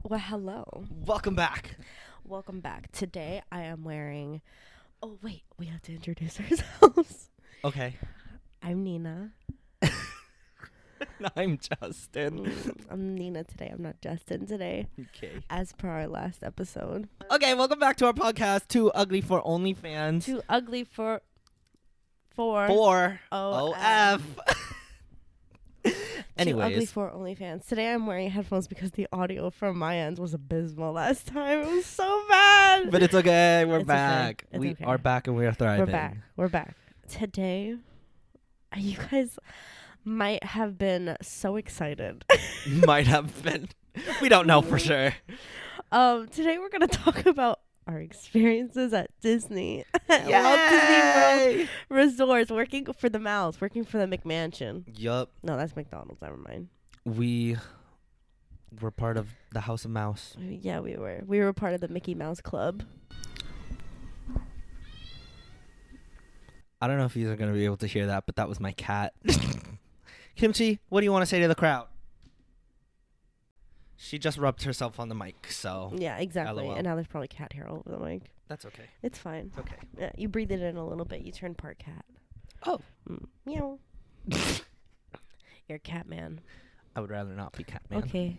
Well, hello. Welcome back. Welcome back. Today I am wearing... Oh, wait. We have to introduce ourselves. Okay. I'm Nina. I'm Justin. I'm Nina today. I'm not Justin today. Okay. As per our last episode. Okay, welcome back to our podcast, Too Ugly for OnlyFans. Too ugly for... For OF. Anyways. Too ugly for OnlyFans. Today I'm wearing headphones because the audio from my end was abysmal last time. It was so bad. But it's okay. We're It's back. okay. It's We okay. are back and we are thriving. We're back. Today, you guys might have been so excited. Might have been. We don't know for sure. Today we're gonna talk about our experiences at Disney. Walt Disney World Resorts, working for the McMansion. Yup. No, that's McDonald's. Never mind. We were part of the House of Mouse. Yeah, we were. We were part of the Mickey Mouse Club. I don't know if you are going to be able to hear that, but that was my cat. Kimchi, what do you want to say to the crowd? She just rubbed herself on the mic, so Yeah, exactly. LOL. And now there's probably cat hair all over the mic. that's okay. It's fine. It's okay. Yeah, you breathed it in a little bit. You turned part cat. Oh. Meow. You're a cat man. I would rather not be Catman. Okay.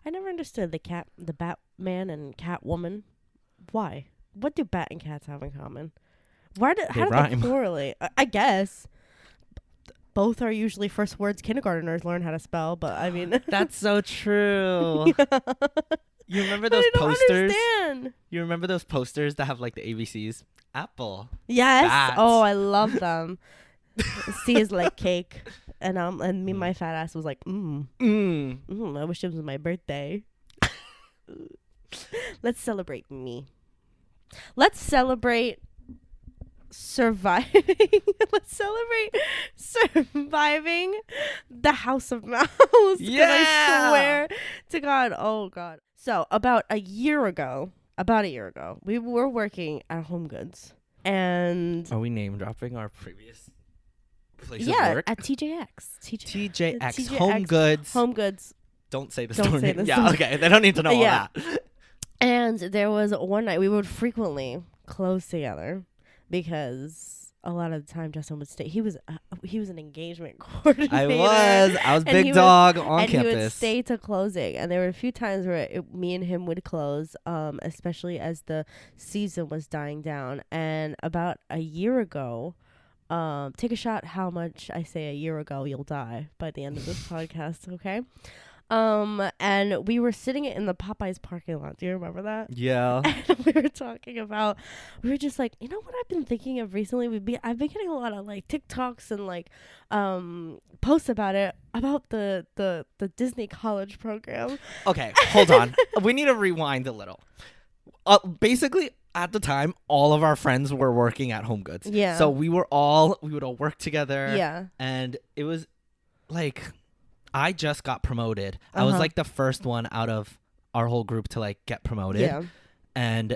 I never understood the Batman and Catwoman. Why? What do bat and cats have in common? How do they rhyme. correlate? I guess. Both are usually first words kindergartners learn how to spell, but I mean... That's so true. Yeah. You remember those I don't posters? understand. You remember those posters that have like the ABCs? Apple. Yes. Bats. Oh, I love them. C is like cake. And me, my fat ass was like, I wish it was my birthday. Let's celebrate me. Let's celebrate surviving. Let's celebrate surviving the House of Mouse. 'Cause I swear to God. Oh, God. So, about a year ago, we were working at Home Goods. And... Are we name dropping our previous place of yeah, work? at TJX. TJX Home Goods. Home Goods. Don't say the Don't store say name. the Yeah, store. okay. They don't need to know Yeah. all that. And there was one night we would frequently close together because a lot of the time Justin would stay. He was an engagement coordinator. I was And big he dog would, on and campus. he would stay to closing. And there were a few times where me and him would close, especially as the season was dying down. And about a year ago, take a shot how much I say a year ago you'll die by the end of this podcast, okay? And we were sitting in the Popeyes parking lot. Do you remember that? Yeah. And we were just like, you know what I've been thinking of recently? I've been getting a lot of like TikToks and like posts about the Disney college program. Okay, hold on. We need to rewind a little. Basically, at the time, all of our friends were working at Home Goods. Yeah. So we would all work together. Yeah. And it was like, I just got promoted. I was like the first one out of our whole group to like get promoted. Yeah. And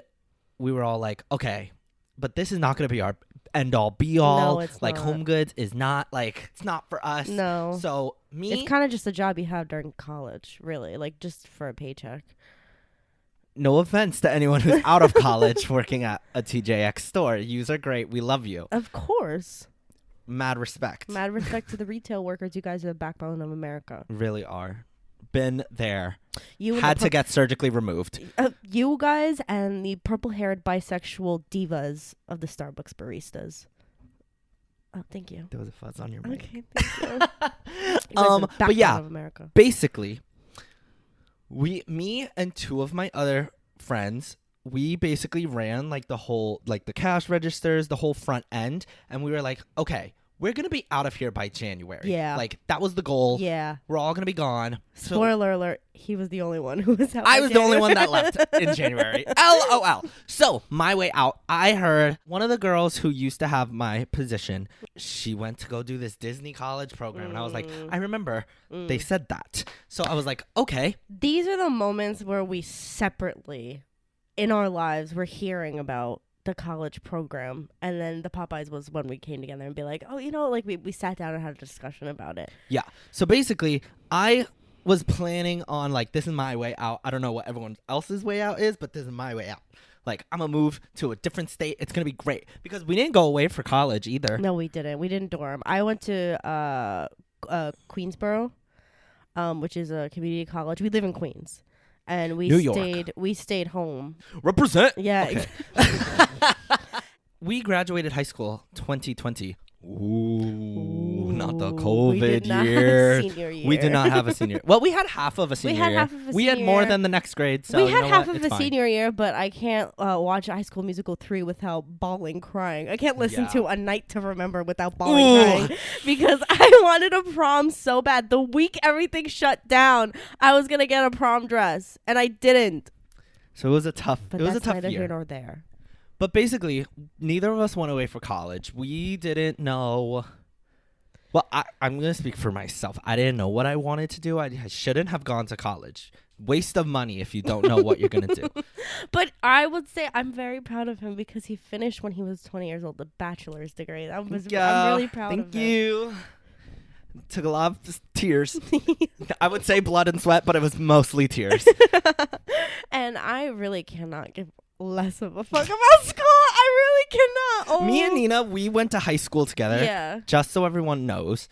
we were all like, okay, but this is not going to be our end all be all. No, it's like not. Home Goods is not like, it's not for us. No. So It's kind of just a job you have during college, really, like just for a paycheck. No offense to anyone who's out of college working at a TJX store. Yous are great. We love you. Of course. Mad respect. Mad respect to the retail workers. You guys are the backbone of America. Really are. Been there. You and Had to get surgically removed. you guys and the purple-haired bisexual divas of the Starbucks baristas. Oh, thank you. There was a fuzz on your mic. Okay, thank you. You guys are the but yeah, backbone of America. basically, me and two of my other friends, we basically ran like the cash registers, the whole front end, and we were like, okay, we're gonna be out of here by January. Yeah. Like that was the goal. Yeah. We're all gonna be gone. So Spoiler alert, he was the only one who was out. I by was the only one that January. left in January. LOL. So my way out, I heard one of the girls who used to have my position, she went to go do this Disney college program. And I was like, I remember they said that. So I was like, okay. These are the moments where we separately, in our lives, we're hearing about the college program, and then the Popeyes was when we came together and be like, oh, like we sat down and had a discussion about it. Yeah. So basically, I was planning on like, this is my way out. I don't know what everyone else's way out is, but this is my way out. Like, I'm going to move to a different state. It's going to be great. Because we didn't go away for college either. No, we didn't. We didn't dorm. I went to Queensboro, which is a community college. We live in Queens. And we stayed home. Represent. Yeah. Okay. We graduated high school 2020. Ooh, not the COVID year. We did not have a senior. Well, we had half of a senior year. We had more than the next grade. So we had half of a senior year, but I can't watch High School Musical 3 without bawling, crying. I can't listen to A Night to Remember without bawling, crying, because I wanted a prom so bad. The week everything shut down, I was gonna get a prom dress, and I didn't. So it was a tough. But it was a that's tough neither year. here nor there. But basically, neither of us went away for college. We didn't know. Well, I'm going to speak for myself. I didn't know what I wanted to do. I shouldn't have gone to college. Waste of money if you don't know what you're going to do. But I would say I'm very proud of him because he finished when he was 20 years old, the bachelor's degree. I'm really proud of him. Thank you. Took a lot of tears. I would say blood and sweat, but it was mostly tears. And I really cannot give less of a fuck about school. I really cannot. Me and Nina, we went to high school together. Yeah. Just so everyone knows.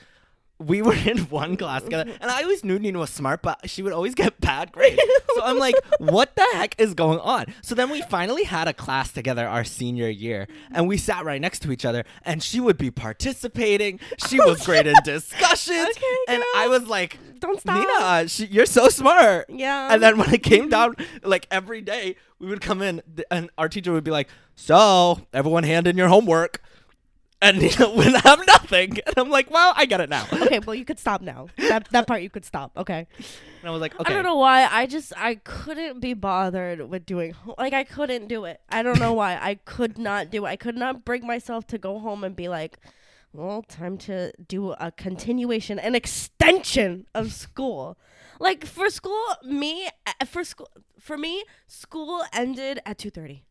We were in one class together. And I always knew Nina was smart, but she would always get bad grades. So I'm like, what the heck is going on? So then we finally had a class together our senior year. And we sat right next to each other. And she would be participating. She was great in discussions. Okay, and girl. I was like, don't stop. Nina, you're so smart. Yeah. And then when it came down, like every day, we would come in and our teacher would be like, so everyone hand in your homework. And Nina would have nothing. And I'm like, well, I get it now. Okay, well, you could stop now. That part you could stop. Okay. And I was like, okay. I don't know why. I couldn't be bothered with doing, like, I couldn't do it. I don't know why. I could not do it. I could not bring myself to go home and be like, well, time to do a continuation, an extension of school. Like, for me, school ended at 2:30.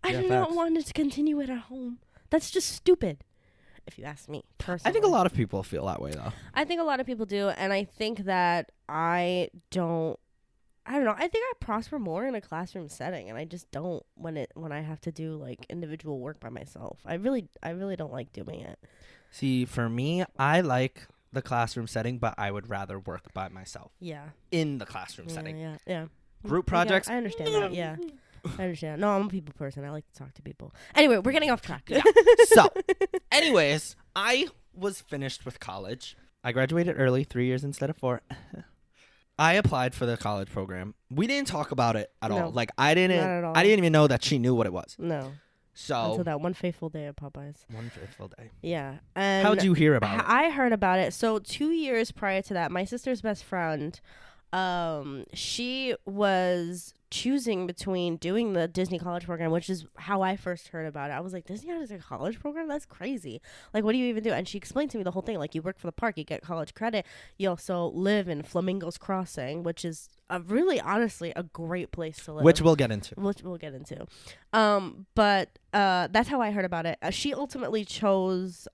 I do not want to continue it at home. That's just stupid, if you ask me personally. I think a lot of people feel that way, though. I think a lot of people do, and I think that I don't know. I think I prosper more in a classroom setting, and I just don't when I have to do like individual work by myself. I really don't like doing it. See, for me, I like the classroom setting, but I would rather work by myself. Yeah. In the classroom setting. Yeah. Group projects. I understand that. Yeah. I understand. No, I'm a people person. I like to talk to people. Anyway, we're getting off track. Yeah. So, anyways, I was finished with college. I graduated early, 3 years instead of 4. I applied for the college program. We didn't talk about it at all. Like, I didn't even know that she knew what it was. No. So until that one fateful day at Popeyes. One fateful day. Yeah. And how'd you hear about it? I heard about it. So 2 years prior to that, my sister's best friend, she was choosing between doing the Disney college program, which is how I first heard about it. I was like, Disney has a college program? That's crazy. Like, what do you even do? And she explained to me the whole thing. Like, you work for the park, you get college credit. You also live in Flamingo's Crossing, which is really, honestly, a great place to live. Which we'll get into. But that's how I heard about it. She ultimately chose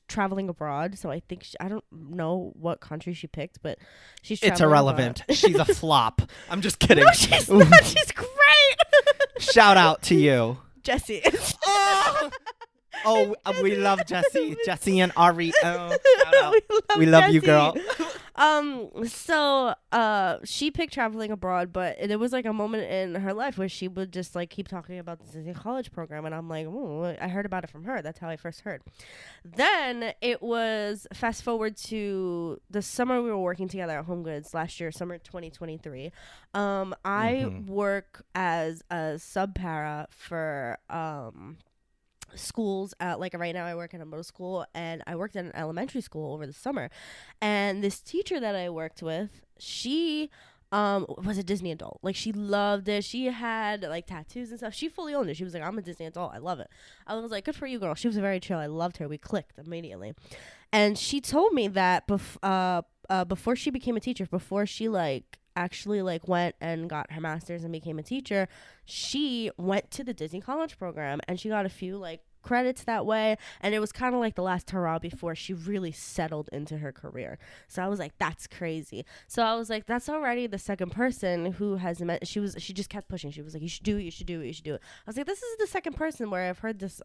traveling abroad. So I think I don't know what country she picked, but she's traveling. It's irrelevant. She's a flop. I'm just kidding. No, she's not. She's great. Shout out to you, Jessie. We love Jessie. Jessie and Ari. Oh, shout out. We love you, girl. So she picked traveling abroad, but there was like a moment in her life where she would just like keep talking about the Disney college program, and I'm like, oh, I heard about it from her. That's how I first heard. Then it was fast forward to the summer we were working together at Home Goods last year, summer 2023. I work as a sub para for schools. Like right now I work in a middle school, and I worked in an elementary school over the summer, and this teacher that I worked with, she was a Disney adult. Like, she loved it. She had like tattoos and stuff. She fully owned it. She was like, I'm a Disney adult, I love it. I was like, good for you, girl. She was very chill. I loved her. We clicked immediately. And she told me that before she became a teacher, before she like actually like went and got her master's and became a teacher, she went to the Disney college program, and she got a few like credits that way. And it was kind of like the last hurrah before she really settled into her career. So I was like, that's crazy. So I was like, that's already the second person who has met. She just kept pushing. She was like, you should do it. You should do it. You should do it. I was like, this is the second person where I've heard this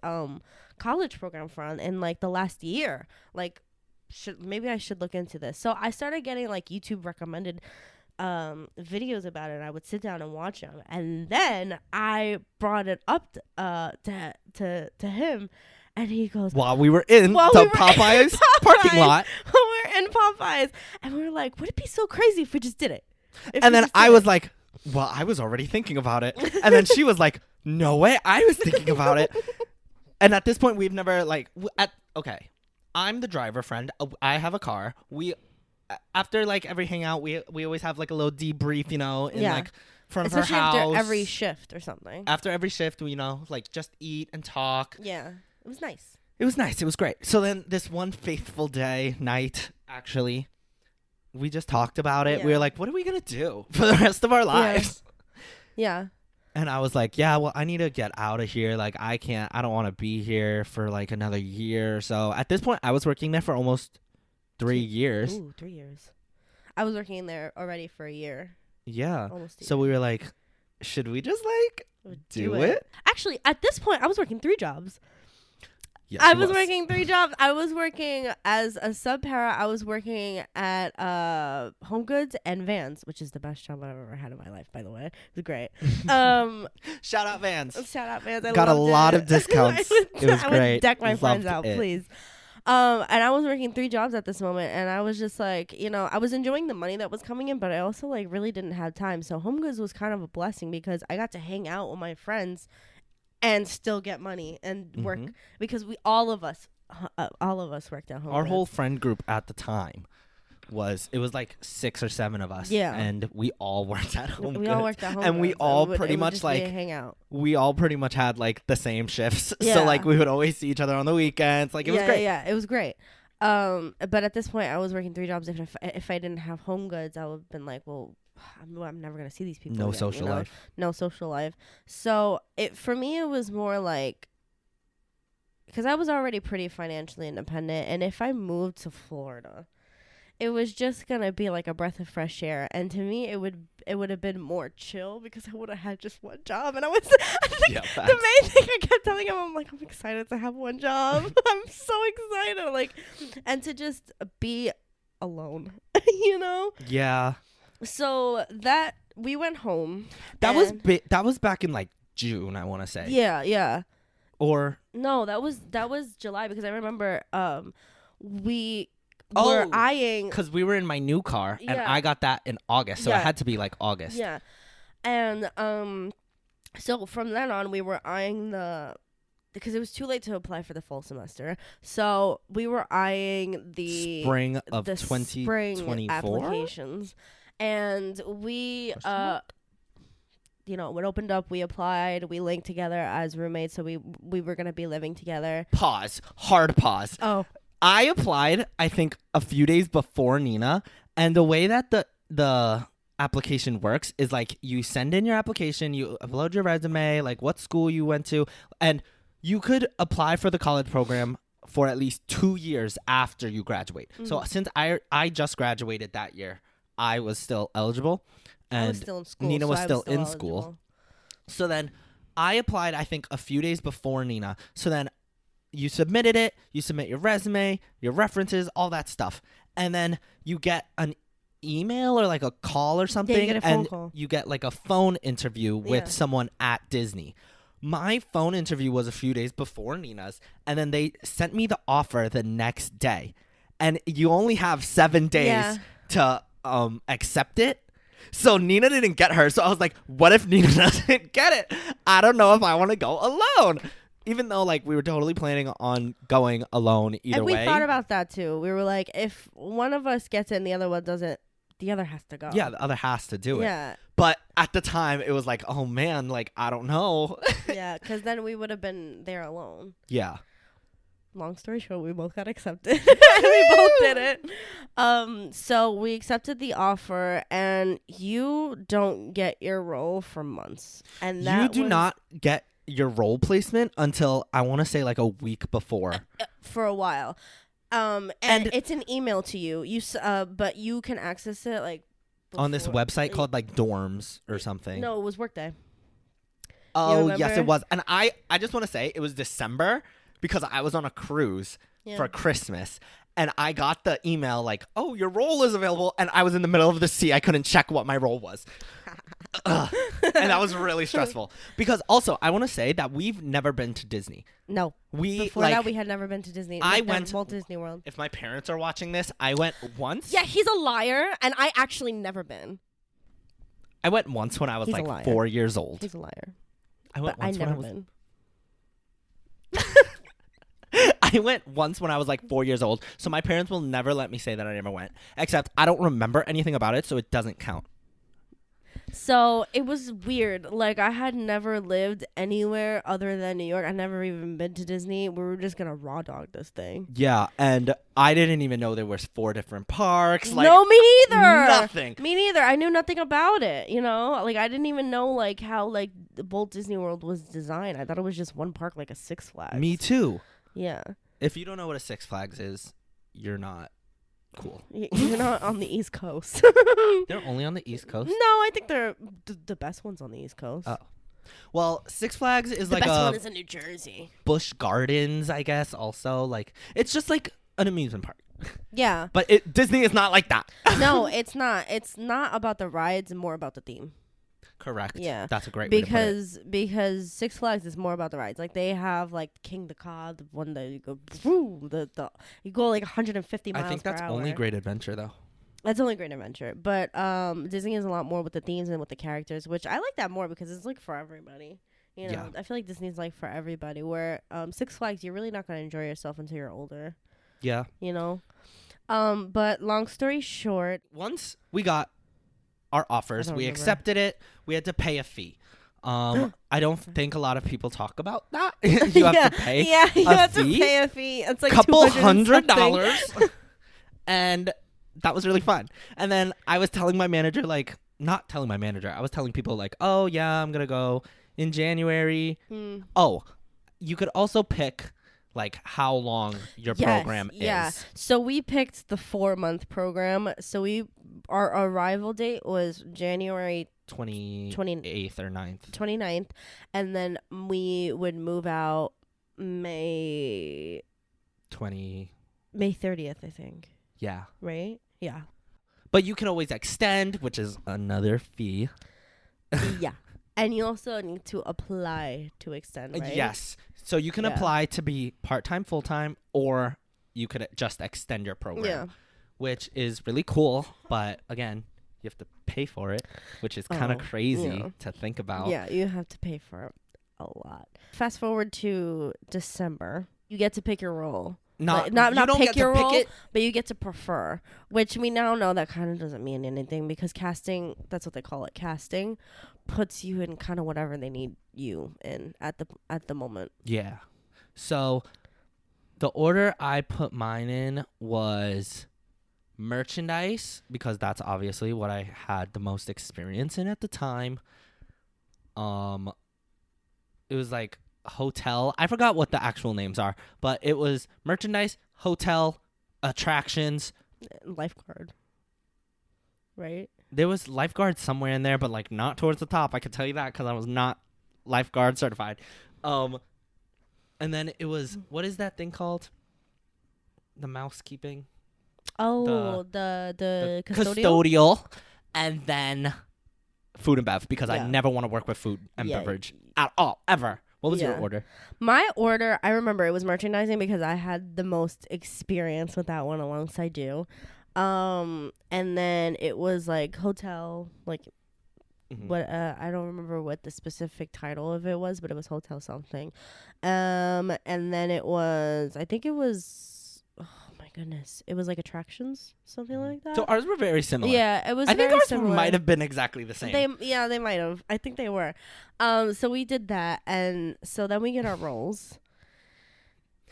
college program from in like the last year. Like, maybe I should look into this. So I started getting like YouTube recommended videos about it, and I would sit down and watch them, and then I brought it up to him, and he goes, while we were in Popeyes parking lot. We're in Popeyes, and we were like, would it be so crazy if we just did it? And then I was like, well, I was already thinking about it. And then she was like, no way, I was thinking about it. And at this point, we've never like okay, I'm the driver friend. I have a car. After like every hangout, we always have like a little debrief, in like front of her house. After every shift or something. After every shift, we like just eat and talk. Yeah, it was nice. It was nice. It was great. So then this one faithful night, actually, we just talked about it. Yeah. We were like, what are we gonna do for the rest of our lives? Yeah. And I was like, yeah, well, I need to get out of here. Like, I don't want to be here for like another year or so. At this point, I was working there for almost 3 years. Ooh, 3 years. I was working there already for a year. Yeah. Almost a year. So we were like, should we just like do it? Actually, at this point, I was working 3 jobs. Yes, I was working 3 jobs. I was working as a sub para. I was working at Home Goods and Vans, which is the best job I've ever had in my life, by the way. It was great. Shout out Vans. Shout out Vans. I got a lot it. of discounts. It was great. I would deck my friends out, it. please. And I was working 3 jobs at this moment, and I was just like, I was enjoying the money that was coming in, but I also like really didn't have time. So Home Goods was kind of a blessing because I got to hang out with my friends and still get money and work because all of us worked at Home Our Goods. whole friend group at the time was like 6 or 7 of us. Yeah. And we all worked at Home Goods. We all worked at Home Goods. And we all pretty much just like hang out. We all pretty much had like the same shifts. Yeah. So like we would always see each other on the weekends. Like it was great. Yeah, it was great. But at this point I was working 3 jobs. If I didn't have Home Goods, I would have been like, well, I'm never gonna see these people. No again, social life. No social life. So for me it was more like, because I was already pretty financially independent, and if I moved to Florida, it was just gonna be like a breath of fresh air, and to me it would have been more chill because I would have had just one job, and I think the main thing I kept telling him, I'm like, I'm excited to have one job. I'm so excited, like, and to just be alone, Yeah. So that we went home. That was back in like June, I want to say. Yeah. Or no, that was July, because I remember we were eyeing, because we were in my new car and I got that in August, so it had to be like August. Yeah, and so from then on we were eyeing because it was too late to apply for the fall semester, so we were eyeing the spring of the 2024 applications, and we when it opened up, we applied, we linked together as roommates, so we were gonna be living together. Hard pause. Oh, I applied, I think, a few days before Nina, and the way that the application works is like you send in your application, you upload your resume, like what school you went to, and you could apply for the college program for at least 2 years after you graduate. So since I just graduated that year, I was still eligible, and I was still in school, Nina was still in eligible. school. So then I applied, I think, a few days before Nina. So then you submitted it, you submit your resume, your references, all that stuff. And then you get an email or like a call or something. Yeah, you get a phone and call. You get like a phone interview with someone at Disney. My phone interview was a few days before Nina's, and then they sent me the offer the next day. And you only have 7 days to accept it. So Nina didn't get hers. So I was like, what if Nina doesn't get it? I don't know if I want to go alone. Even though like we were totally planning on going alone either way. And we thought about that too. We were like, if one of us gets it and the other one doesn't, the other has to go. Yeah, the other has to do it. Yeah. But at the time, it was like, oh man, like, I don't know. Yeah, because then we would have been there alone. Yeah. Long story short, we both got accepted. We both did it. So we accepted the offer, and you don't get your role for months. And that you do not get your role placement until I want to say like a week before. For a while. And it's an email to you. But you can access it like on this website called like Dorms or something. No, it was Workday. Oh, yes, it was. And I just want to say it was December because I was on a cruise for Christmas. And I got the email like, oh, your role is available. And I was in the middle of the sea. I couldn't check what my role was. And that was really stressful. Because also, I want to say that we've never been to Disney. No. Before that, we had never been to Disney. I went to Walt Disney World. If my parents are watching this, I went once. Yeah, he's a liar. And I actually never been. I went once when I was like 4 years old. He's a liar. I went but once I when never I was... been. I went once when I was like 4 years old, so my parents will never let me say that I never went. Except I don't remember anything about it, so it doesn't count. So it was weird. Like, I had never lived anywhere other than New York. I never even been to Disney. We were just gonna raw dog this thing. Yeah, and I didn't even know there was 4 different parks. Like, no, me neither. Nothing. Me neither. I knew nothing about it. You know, like I didn't even know like how like the Walt Disney World was designed. I thought it was just one park, like a Six Flags. Me too. Yeah. If you don't know what a Six Flags is, you're not cool. You're not on the East Coast. They're only on the East Coast? No, I think they're the best ones on the East Coast. Oh. Well, Six Flags is the like best one is in New Jersey. Busch Gardens, I guess, also. Like, it's just like an amusement park. Yeah. But Disney is not like that. No, it's not. It's not about the rides, more about the theme. Correct. Yeah. That's a great way to put it. Because Six Flags is more about the rides. Like, they have like King the Cod, the one that you go boom, you go like 150 miles per hour. I think that's only Great Adventure though. That's only Great Adventure. But Disney is a lot more with the themes and with the characters, which I like that more because it's like for everybody. You know, I feel like Disney's like for everybody. Where Six Flags, you're really not gonna enjoy yourself until you're older. Yeah. You know. But long story short, once we got our offers, we accepted it. We had to pay a fee. I don't think a lot of people talk about that. You have to pay. Yeah, you have to pay a fee. It's like couple $100, and that was really fun. And then I was telling my manager, like, not telling my manager. I was telling people like, oh yeah, I'm gonna go in January. Oh, you could also pick like how long your program is. Yeah. So we picked the 4-month program. So our arrival date was January 28th or 9th. 29th. And then we would move out May 30th, I think. Yeah. Right? Yeah. But you can always extend, which is another fee. Yeah. And you also need to apply to extend, right? Yes. So you can apply to be part-time, full-time, or you could just extend your program, which is really cool. But again, you have to pay for it, which is kind of crazy to think about. Yeah, you have to pay for it a lot. Fast forward to December. You get to pick your role. Not pick your role, but you get to prefer, which we now know that kind of doesn't mean anything because casting, that's what they call it, casting, puts you in kind of whatever they need you in at the moment. Yeah. So the order I put mine in was merchandise because that's obviously what I had the most experience in at the time. It was like hotel. I forgot what the actual names are, but it was merchandise, hotel, attractions, lifeguard. Right? There was lifeguard somewhere in there, but like not towards the top. I could tell you that because I was not lifeguard certified. And then it was, what is that thing called? The mousekeeping. Oh, the custodial, and then food and bev because I never want to work with food and beverage at all ever. What was your order? My order, I remember it was merchandising because I had the most experience with that one alongside you. And then it was like hotel, like what I don't remember what the specific title of it was, but it was hotel something. And then it was, I think it was, oh my goodness, it was like attractions, something like that. So ours were very similar. Yeah, it was. I think ours similar. Might have been exactly the same. They might have. I think they were. So we did that, and so then we get our roles.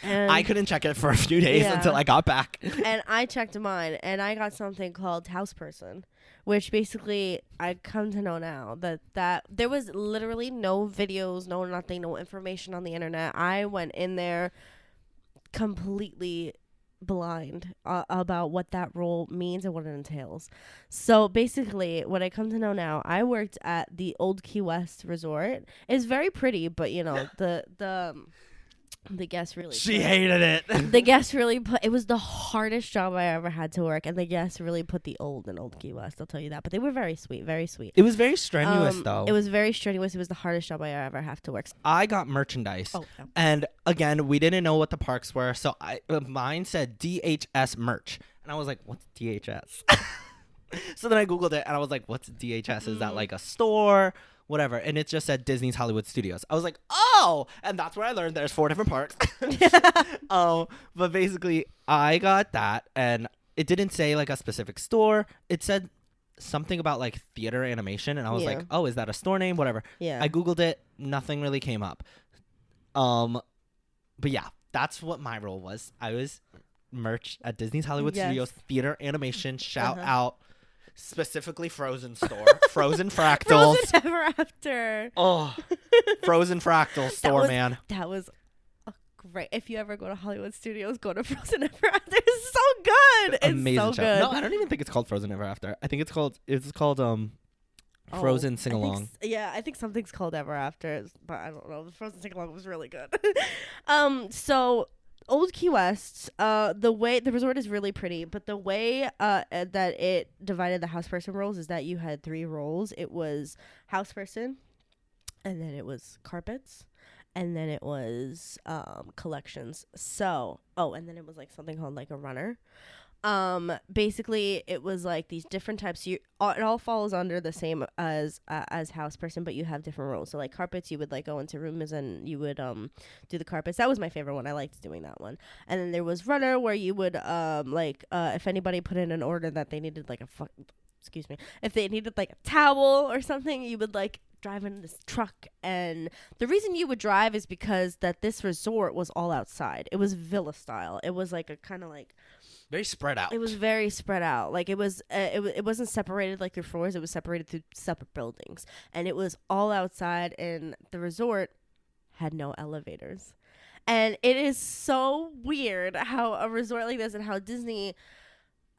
And I couldn't check it for a few days until I got back. And I checked mine, and I got something called house person, which basically I come to know now that there was literally no videos, no nothing, no information on the internet. I went in there completely blind about what that role means and what it entails. So basically, what I come to know now, I worked at the Old Key West Resort. It's very pretty, but you know the guests really She hated it. the guests really put it was the hardest job I ever had to work, and the guests really put the old in Old Key West, I'll tell you that. But they were very sweet, very sweet. It was very strenuous though. It was very strenuous. It was the hardest job I ever have to work. I got merchandise. Oh, no. And again, we didn't know what the parks were, so mine said DHS merch. And I was like, what's DHS? So then I Googled it and I was like, what's DHS? Is that like a store? Whatever. And it just said Disney's Hollywood Studios. I was like, oh! And that's where I learned there's 4 different parks. But basically, I got that, and it didn't say like a specific store. It said something about like theater animation, and I was like, oh, is that a store name? Whatever. Yeah. I Googled it. Nothing really came up. But yeah, that's what my role was. I was merch at Disney's Hollywood Studios theater animation. Shout out. Specifically Frozen store. Frozen Fractals. Frozen Ever After. Oh, Frozen Fractals store, man. That was great. If you ever go to Hollywood Studios, go to Frozen Ever After. It's so good. It's amazing so show. good. No, I don't even think it's called Frozen Ever After. I think it's called Frozen Sing Along. I think something's called Ever After, but I don't know. The Frozen Sing Along was really good. So Old Key West, the resort is really pretty, but the way that it divided the house person roles is that you had 3 roles. It was house person, and then it was carpets, and then it was collections. So, and then it was like something called like a runner. Basically it was like these different types. It all falls under the same as house person, but you have different roles. So like carpets, you would like go into rooms and you would do the carpets. That was my favorite one. I liked doing that one. And then there was runner, where you would if anybody put in an order that they needed like if they needed like a towel or something, you would like drive in this truck. And the reason you would drive is because that this resort was all outside. It was villa style. It was like a kind of like very spread out. It was very spread out. Like it was it wasn't separated like through floors. It was separated through separate buildings, and it was all outside. And the resort had no elevators, and it is so weird how a resort like this and how Disney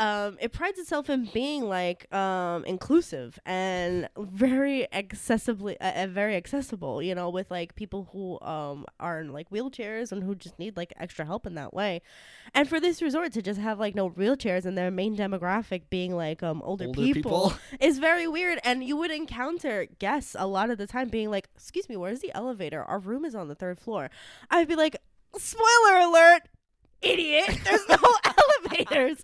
it prides itself in being like inclusive and very very accessible, you know, with like people who are in like wheelchairs and who just need like extra help in that way. And for this resort to just have like no wheelchairs and their main demographic being like older people is very weird. And you would encounter guests a lot of the time being like, excuse me, where's the elevator? Our room is on the 3rd floor. I'd be like, spoiler alert, idiot, there's no elevators.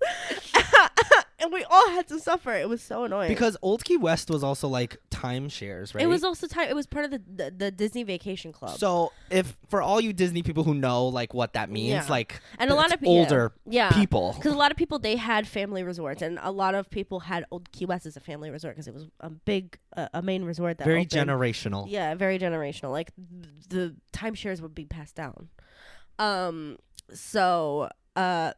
And we all had to suffer. It was so annoying. Because Old Key West was also like timeshares, right? It was also it was part of the Disney Vacation Club. So if for all you Disney people who know like what that means, like, and a lot of older people, because a lot of people, they had family resorts, and a lot of people had Old Key West as a family resort because it was a big a main resort that very opened. Generational. Yeah, very generational. Like the timeshares would be passed down. So a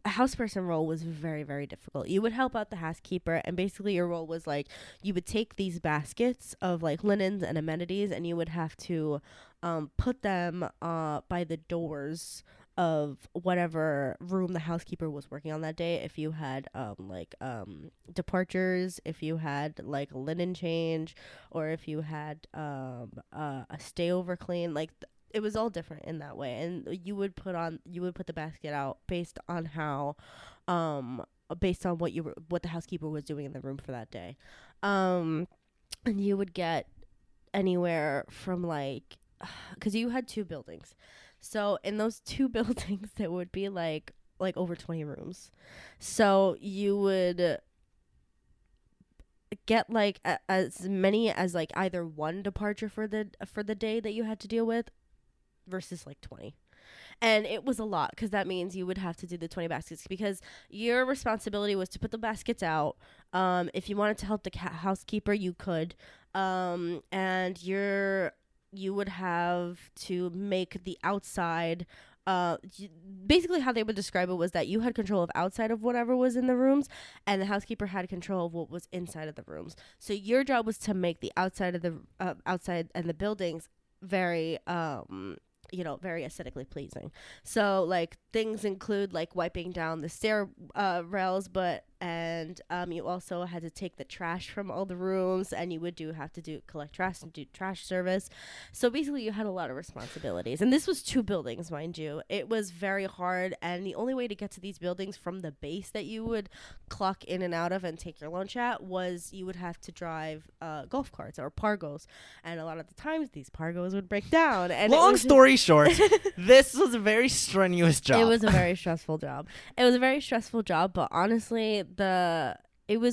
house person role was very, very difficult. You would help out the housekeeper, and basically your role was like you would take these baskets of like linens and amenities, and you would have to put them by the doors of whatever room the housekeeper was working on that day. If you had departures, if you had like a linen change, or if you had a stayover clean, like it was all different in that way. And you would put the basket out based on how based on what the housekeeper was doing in the room for that day. And you would get anywhere from like, because you had 2 buildings, so in those 2 buildings there would be like over 20 rooms, so you would get like as many as like either 1 departure for the day that you had to deal with versus like 20. And it was a lot, because that means you would have to do the 20 baskets, because your responsibility was to put the baskets out. If you wanted to help the housekeeper, you could. And you would have to make the outside basically how they would describe it was that you had control of outside of whatever was in the rooms, and the housekeeper had control of what was inside of the rooms. So your job was to make the outside of the outside and the buildings very very aesthetically pleasing. So like things include like wiping down the stair rails, and you also had to take the trash from all the rooms, and you would have to collect trash and do trash service. So basically you had a lot of responsibilities, and this was 2 buildings, mind you. It was very hard, and the only way to get to these buildings from the base that you would clock in and out of and take your lunch at was you would have to drive golf carts or pargos, and a lot of the times these pargos would break down. And long story short, this was a very strenuous job. It was a very stressful job. But honestly, the people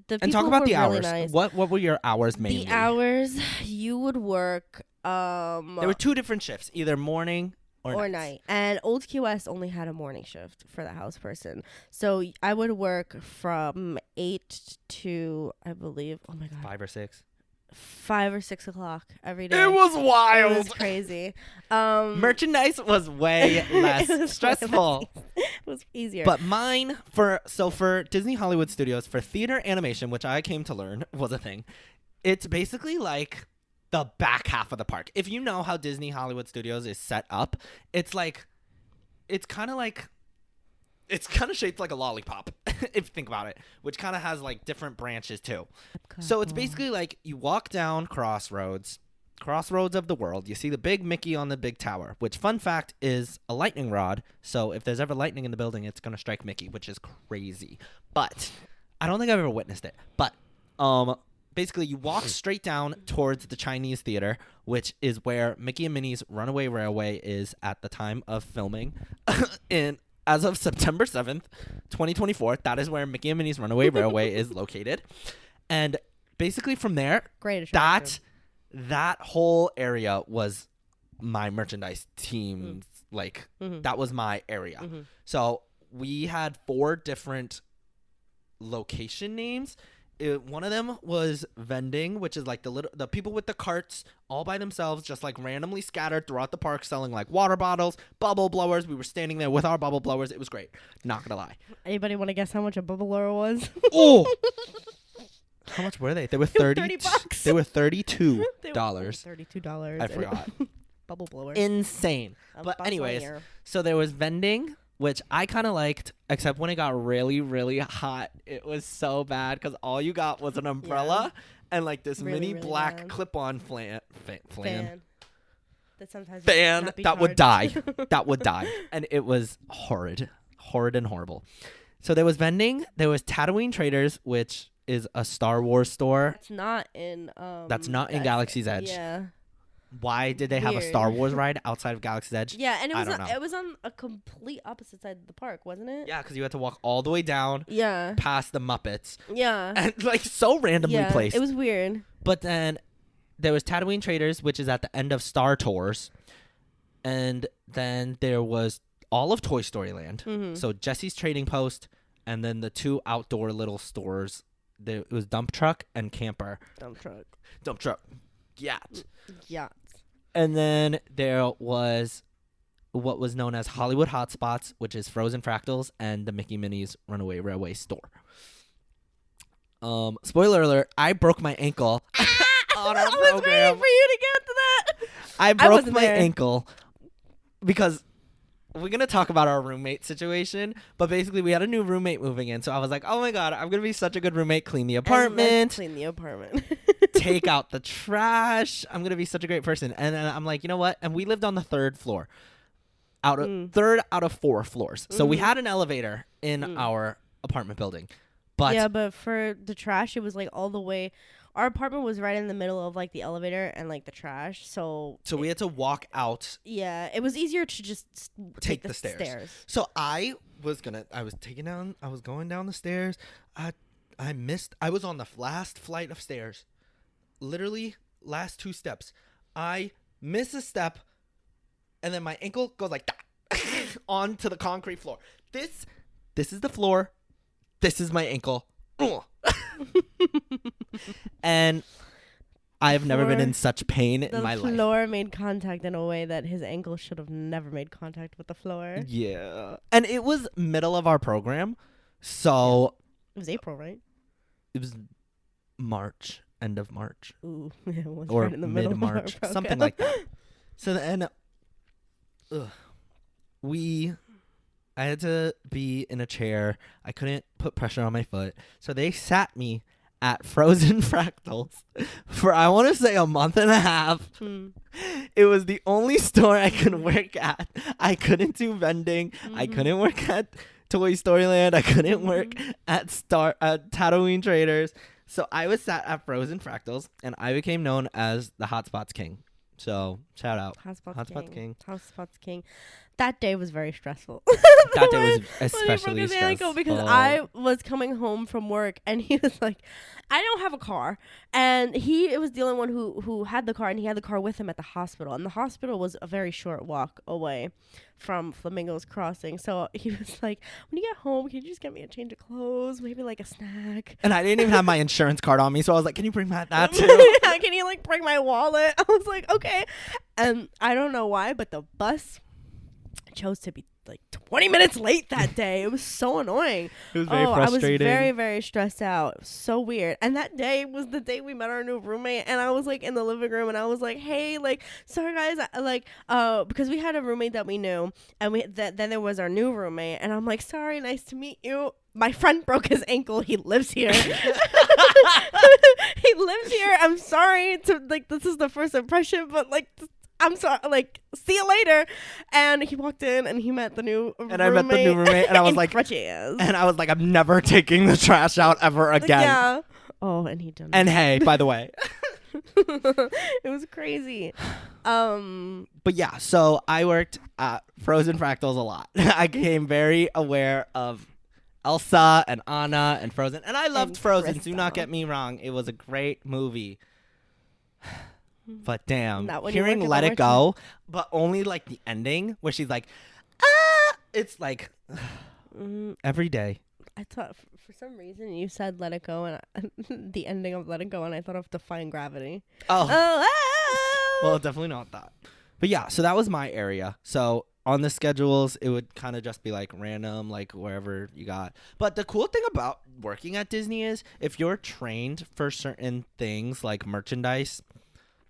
and talk about the really hours. Nice. What were your hours mainly? The hours you would work. There were 2 different shifts, either morning or night. And Old QS only had a morning shift for the house person. So I would work from 8 to, I believe, 5 or 6. 5 or 6 o'clock every day. It was wild. It was crazy. Merchandise was way less stressful. It was easier. But mine for Disney Hollywood Studios, for theater animation, which I came to learn was a thing, it's basically like the back half of the park. If you know how Disney Hollywood Studios is set up, it's kind of shaped like a lollipop, if you think about it, which kind of has like different branches too. So it's basically like you walk down crossroads of the world. You see the big Mickey on the big tower, which, fun fact, is a lightning rod. So if there's ever lightning in the building, it's going to strike Mickey, which is crazy. But I don't think I've ever witnessed it. But basically you walk straight down towards the Chinese theater, which is where Mickey and Minnie's Runaway Railway is at the time of filming. As of September 7th, 2024, that is where Mickey and Minnie's Runaway Railway is located. And basically from there, that whole area was my merchandise team. That was my area. Mm-hmm. So we had 4 different location names. One of them was vending, which is like the people with the carts all by themselves, just like randomly scattered throughout the park, selling like water bottles, bubble blowers. We were standing there with our bubble blowers. It was great. Not gonna lie. Anybody want to guess how much a bubble blower was? Oh, how much were they? They were $30. They were $32. $32. I forgot. Bubble blower. Insane. But anyways, so there was vending, which I kind of liked, except when it got really, really hot, it was so bad because all you got was an umbrella and like this mini black clip-on fan that sometimes that would die. That would die. And it was horrid and horrible. So there was vending. There was Tatooine Traders, which is a Star Wars store. That's not in Galaxy's Edge. Yeah. Why did they have a Star Wars ride outside of Galaxy's Edge? Yeah, and it was on a complete opposite side of the park, wasn't it? Yeah, because you had to walk all the way down. Yeah. Past the Muppets. Yeah. And like so randomly placed. It was weird. But then there was Tatooine Traders, which is at the end of Star Tours, and then there was all of Toy Story Land. Mm-hmm. So Jesse's Trading Post, and then the 2 outdoor little stores. It was Dump Truck and Camper. Dump Truck. Yacht. And then there was what was known as Hollywood Hotspots, which is Frozen Fractals and the Mickey Minnie's Runaway Railway store. Spoiler alert, I broke my ankle on our program. I was waiting for you to get to that. I broke my ankle because we're going to talk about our roommate situation, but basically we had a new roommate moving in. So I was like, oh my God, I'm going to be such a good roommate. Clean the apartment. Take out the trash. I'm going to be such a great person. And then I'm like, you know what? And we lived on the 3rd floor. Third out of 4 floors. So we had an elevator in our apartment building. But yeah, but for the trash, it was like all the way. Our apartment was right in the middle of like the elevator and like the trash. So we had to walk out. Yeah, it was easier to just take the stairs. So I was going down the stairs. I was on the last flight of stairs. Literally last 2 steps. I miss a step, and then my ankle goes like that onto the concrete floor. This is the floor. This is my ankle. And I've never been floor- in such pain in my The life. floor made contact in a way that his ankle should have never made contact with the floor. Yeah. And it was middle of our program. So It was April, right? it was March, end of March. Ooh, it was Or right in the middle of our mid-March, program. something like that. So then I had to be in a chair. I couldn't put pressure on my foot. So they sat me at Frozen Fractals for, I want to say, a month and a half. It was the only store I could work at. I couldn't do vending. I couldn't work at Toy Story Land. I couldn't work at Tatooine Traders. So I was sat at Frozen Fractals, and I became known as the Hotspots King. So shout out. Hotspots King. Hotspots King. That day was very stressful. That day was When he broke especially his ankle, stressful. because I was coming home from work and he was like, I don't have a car. And he was the only one who had the car, and he had the car with him at the hospital. And the hospital was a very short walk away from Flamingo's Crossing. So he was like, when you get home, can you just get me a change of clothes, maybe like a snack? And I didn't even have my insurance card on me, so I was like, can you bring that too? Yeah, can you like bring my wallet? I was like, okay. And I don't know why, but the bus chose to be like 20 minutes late that day. It was so annoying. It was very frustrating. I was very, very stressed out. It was so weird. And that day was the day we met our new roommate, and I was like in the living room, and I was like, hey, like, sorry guys, because we had a roommate that we knew, and then there was our new roommate, and I'm like, sorry, nice to meet you. My friend broke his ankle. He lives here. He lives here. I'm sorry to, like, this is the first impression, but like, I'm sorry, like, see you later. And he walked in and he met the new roommate. And I met the new roommate, and I was like, crutches. and I was like, I'm never taking the trash out ever again. Yeah. Oh, and he done. And hey, by the way. It was crazy. But yeah, so I worked at Frozen Fractals a lot. I became very aware of Elsa and Anna and Frozen. And I loved And Frozen, Krista. do not get me wrong. It was a great movie. But damn, Not when you hearing work at Let the It Go, but only like the ending where she's like, it's like every day. I thought for some reason you said Let It Go, and the ending of Let It Go, and I thought of Defying Gravity. Oh, well, definitely not that. But yeah, so that was my area. So on the schedules, it would kind of just be like random, like wherever you got. But the cool thing about working at Disney is if you're trained for certain things like merchandise,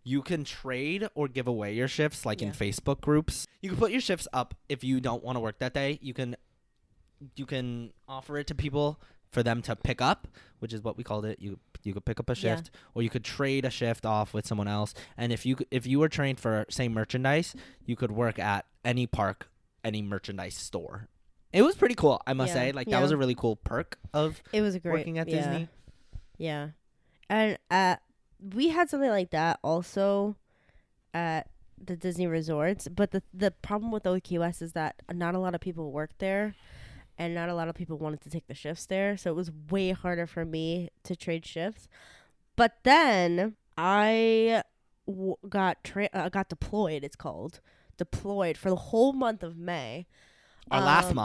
you can trade or give away your shifts, like in Facebook groups. You can put your shifts up if you don't want to work that day. You can offer it to people for them to pick up, which is what we called it. You could pick up a shift, or you could trade a shift off with someone else. And if you were trained for, say, merchandise, you could work at any park, any merchandise store. It was pretty cool, I must say. Like that was a really cool perk of it was working at Disney. Yeah, and we had something like that also at the Disney resorts, but the problem with OQS is that not a lot of people worked there, and not a lot of people wanted to take the shifts there, so it was way harder for me to trade shifts. But then I got deployed. It's called deployed for the whole month of May. Our last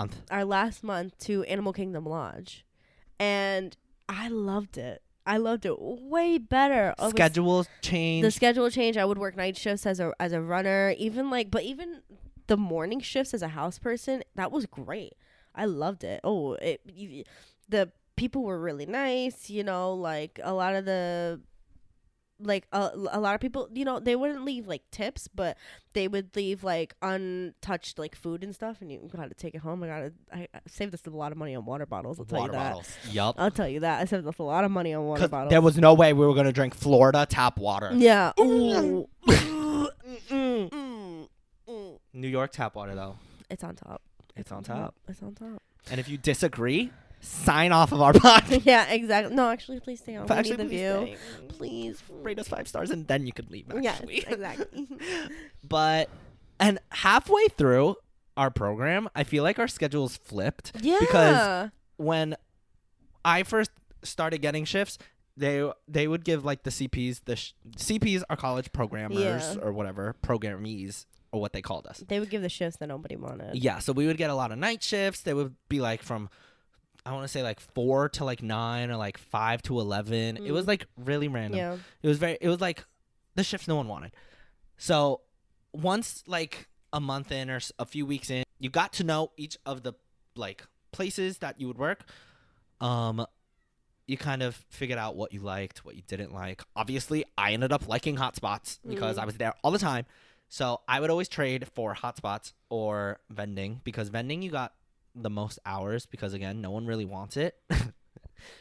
month to Animal Kingdom Lodge, and I loved it. I loved it way better. Schedule change. The schedule change. I would work night shifts as a runner. Even the morning shifts as a house person. That was great. I loved it. Oh, the people were really nice. You know, like a lot of the. Like a lot of people, you know, they wouldn't leave like tips, but they would leave like untouched like food and stuff, and you gotta take it home. I saved us a lot of money on water bottles. I'll tell you that. Yup. I'll tell you that. I saved us a lot of money on water bottles. There was no way we were gonna drink Florida tap water. Yeah. Ooh. New York tap water though. It's on top. It's on top. It's on top. And if you disagree, sign off of our podcast. Yeah, exactly. No, actually, please stay on. Actually, we need the view. stay. Please Rate us 5 stars and then you could leave. Actually. Yes, exactly. And halfway through our program, I feel like our schedules flipped. Yeah. Because when I first started getting shifts, they would give like the CPs. CPs are college programmers or whatever, programmees. Or what they called us. They would give the shifts that nobody wanted. Yeah, so we would get a lot of night shifts. They would be like from, I want to say like 4 to like 9 or like 5 to 11. It was like really random. Yeah. It was like the shifts no one wanted. So once like a month in or a few weeks in, you got to know each of the like places that you would work. You kind of figured out what you liked, what you didn't like. Obviously, I ended up liking hotspots because I was there all the time. So I would always trade for hotspots or vending, because vending you got the most hours, because again, no one really wants it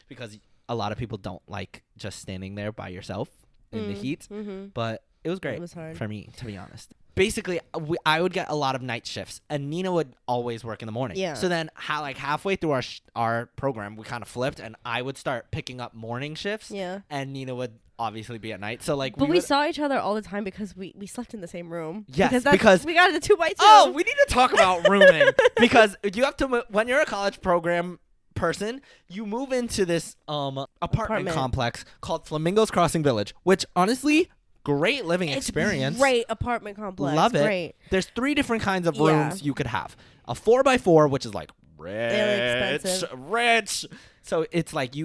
because a lot of people don't like just standing there by yourself in the heat. But it was great for me, to be honest. Basically, I would get a lot of night shifts, and Nina would always work in the morning. Yeah. So then, halfway through our program, we kind of flipped, and I would start picking up morning shifts. Yeah. And Nina would obviously be at night. So like, but we saw each other all the time because we slept in the same room. Yes, because we got a 2x2. Oh, we need to talk about rooming because you have to when you're a college program person, you move into this apartment complex called Flamingos Crossing Village, which honestly, great living experience. Great apartment complex. Love it. Great. There's 3 different kinds of rooms you could have. A 4x4, which is like rich. So it's like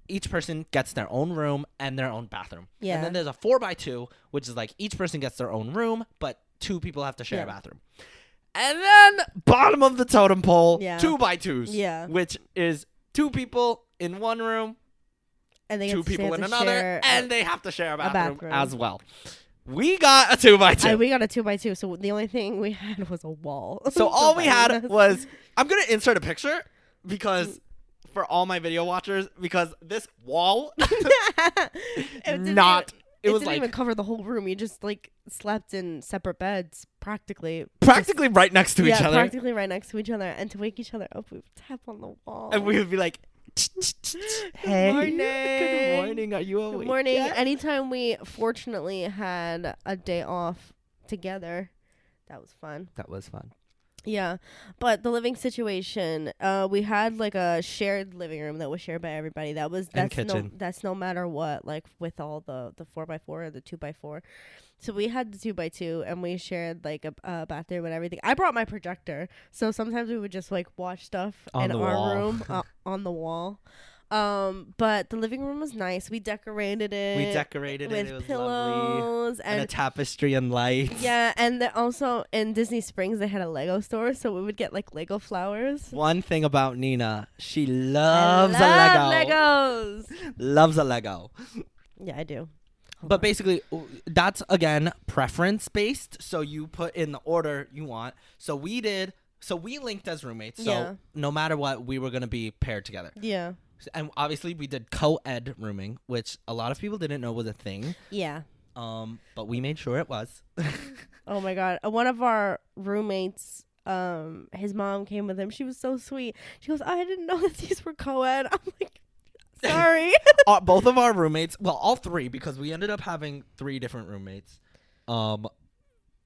each person gets their own room and their own bathroom. Yeah. And then there's a 4x2, which is like each person gets their own room, but 2 people have to share a bathroom. And then bottom of the totem pole, 2x2s. Yeah. Which is 2 people in one room, and they 2 people in another, and they have to share a bathroom as well. We got a 2x2. We got a 2x2. So the only thing we had was a wall. So all we had was, I'm going to insert a picture because for all my video watchers, because this wall, it was didn't even cover the whole room. You just like slept in separate beds, practically right next to each other. Practically right next to each other. And to wake each other up, we would tap on the wall. And we would be like, hey, good morning. Are you awake? Good morning. Yeah. Anytime we fortunately had a day off together, that was fun. Yeah, but the living situation, we had like a shared living room that was shared by everybody. That's no matter what, like with all the 4x4 or the 2x4. So we had the 2x2 and we shared like a bathroom and everything. I brought my projector, so sometimes we would just like watch stuff in our room on the wall. But the living room was nice. We decorated it. With it was pillows lovely. And a tapestry and lights. Yeah, and also in Disney Springs they had a Lego store, so we would get like Lego flowers. One thing about Nina, she loves a Lego. Legos. Loves a Lego. Yeah, I do. But basically, that's again preference based. So you put in the order you want. So we linked as roommates. So no matter what, we were gonna be paired together. Yeah. And obviously we did co-ed rooming, which a lot of people didn't know was a thing. Yeah. But we made sure it was. Oh my God. One of our roommates, his mom came with him. She was so sweet. She goes, I didn't know that these were co-ed. I'm like, sorry. Both of our roommates, well, all 3, because we ended up having 3 different roommates.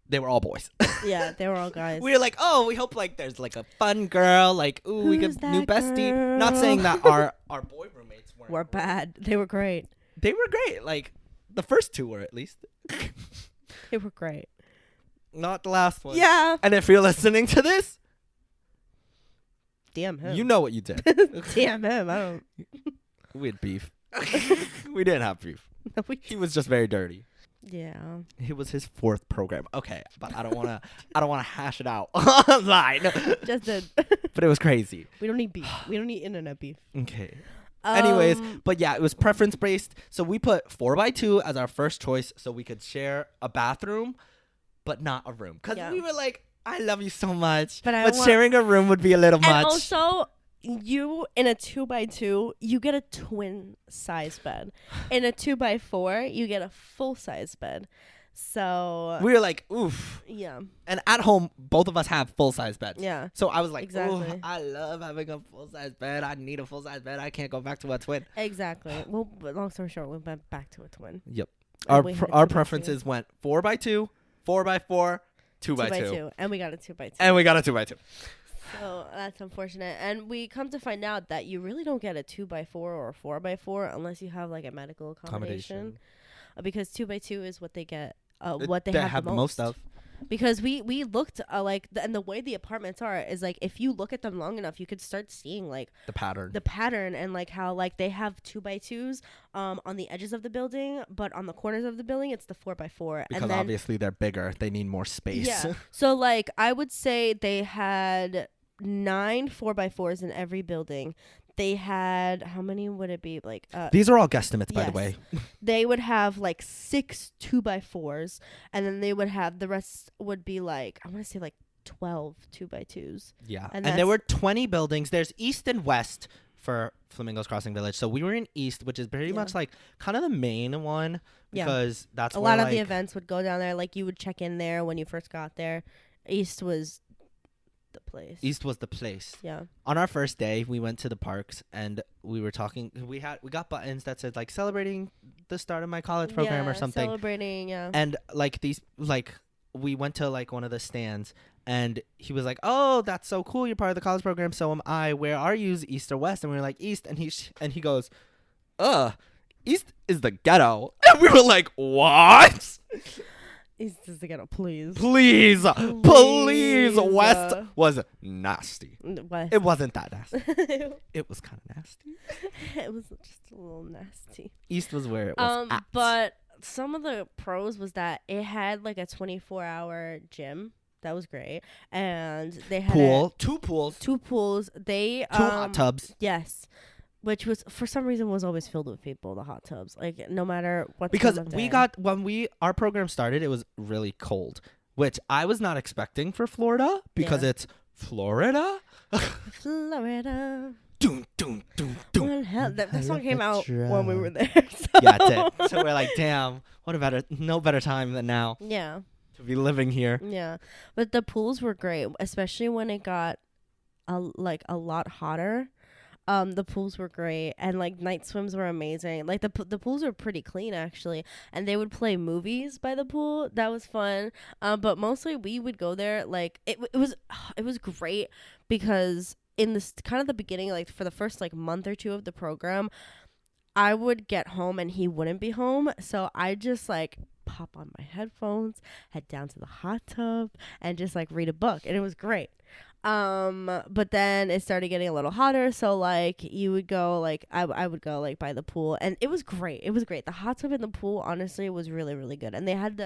They were all boys. Yeah, they were all guys. We were like, oh, we hope like there's like a fun girl, like we get new bestie. Girl? Not saying that our boy roommates were bad. They were great. They were great. Like the first 2 were, at least. They were great. Not the last one. Yeah. And if you're listening to this, damn him. You know what you did. Damn him. I don't. We had beef. We didn't have beef. No, he was just very dirty. Yeah. It was his 4th program. Okay, but I don't want to hash it out online. Just did. But it was crazy. We don't need beef. We don't need internet beef. Okay. Anyways, but yeah, it was preference based. So we put 4x2 as our first choice so we could share a bathroom, but not a room. Because we were like, I love you so much. But sharing a room would be a little much. And also, you in a 2x2, you get a twin size bed. In a 2x4, you get a full size bed. So we were like, oof. Yeah. And at home, both of us have full size beds. Yeah. So I was like, exactly. Ooh, I love having a full size bed. I need a full size bed. I can't go back to a twin. Exactly. Well, but long story short, we went back to a twin. Yep. Our preferences went 4x2, 4x4, 2x2. And we got a 2x2. So that's unfortunate. And we come to find out that you really don't get a 2x4 or a 4x4 unless you have like a medical accommodation. Because 2x2 is what they get. What they have the most of. because we looked like and the way the apartments are is like if you look at them long enough you could start seeing like The pattern. and like how like they have 2x2s on the edges of the building, but on the corners of the building it's the 4x4, Because and then obviously they're bigger. They need more space. yeah. So like I would say they had 9 4x4s in every building. They had, how many would it be? Like These are all guesstimates, by the yes. way. They would have like 6 2x4s, and then they would have the rest would be like I want to say like 12 2x2s. Yeah. And And there were 20 buildings. There's east and west for Flamingos Crossing Village. So we were in east, which is pretty Yeah. much like kind of the main one, Yeah. because that's A where, lot of the like, events would go down there. Like you would check in there when you first got there. East was the place. East was the place. Yeah. On our first day, we went to the parks and we were talking. We got buttons that said like celebrating the start of my college program or something. Celebrating, yeah. And like we went to like one of the stands and he was like, "Oh, that's so cool. You're part of the college program. So am I. Where are you? East or west?" And we were like, "East." And he goes, East is the ghetto." And we were like, "What?" East is the ghetto, please. Please. West was nasty. West. It wasn't that nasty. It was kind of nasty. It was just a little nasty. East was where it was at. But some of the pros was that it had like a 24-hour gym. That was great. And they had Two pools. 2 pools. They Two hot tubs. Yes. Which was for some reason was always filled with people, the hot tubs. Like no matter what. Because time of we day. got our program started, it was really cold, which I was not expecting for Florida because Yeah. it's Florida. Florida. Doom, doom, doom, doom. Well, hell, that song came out Electra. when we were there. So. Yeah, it did. So we're like, damn, no better time than now Yeah. to be living here. Yeah. But the pools were great, especially when it got a lot hotter. The pools were great, and like night swims were amazing. Like the pools were pretty clean actually, and they would play movies by the pool. That was fun. But mostly we would go there. Like it was great because in this kind of the beginning, like for the first like month or 2 of the program, I would get home and he wouldn't be home, so I just like pop on my headphones, head down to the hot tub, and just like read a book, and it was great. But then it started getting a little hotter, so like you would go like I would go like by the pool, and it was great. It was great. The hot tub in the pool honestly was really, really good. And they had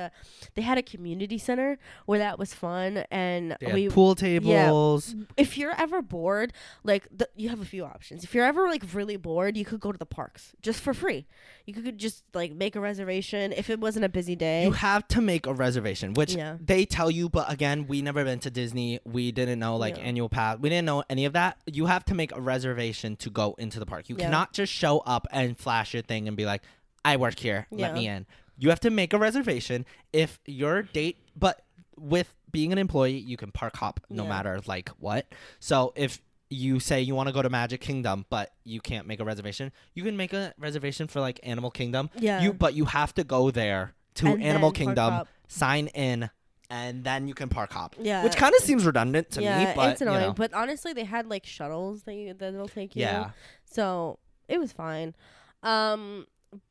a community center where that was fun, and They had pool tables. Yeah, if you're ever bored, like you have a few options. If you're ever like really bored, you could go to the parks just for free. You could just like make a reservation if it wasn't a busy day. You have to make a reservation, which Yeah. they tell you, but again, we never been to Disney. We didn't know like Yeah. annual pass. We didn't know any of that. You have to make a reservation to go into the park. You Yeah. cannot just show up and flash your thing and be like, "I work here, let Yeah. me in." You have to make a reservation. If your date, but with being an employee, you can park hop no Yeah. matter like what. So if you say you want to go to Magic Kingdom, but you can't make a reservation, you can make a reservation for like Animal Kingdom. Yeah. But you have to go there to And Animal then park Kingdom, hop. sign in, and then you can park hop. Yeah. Which kind of seems redundant to yeah, me, but it's annoying. you know. But honestly, they had like shuttles that'll take you. Yeah. So it was fine.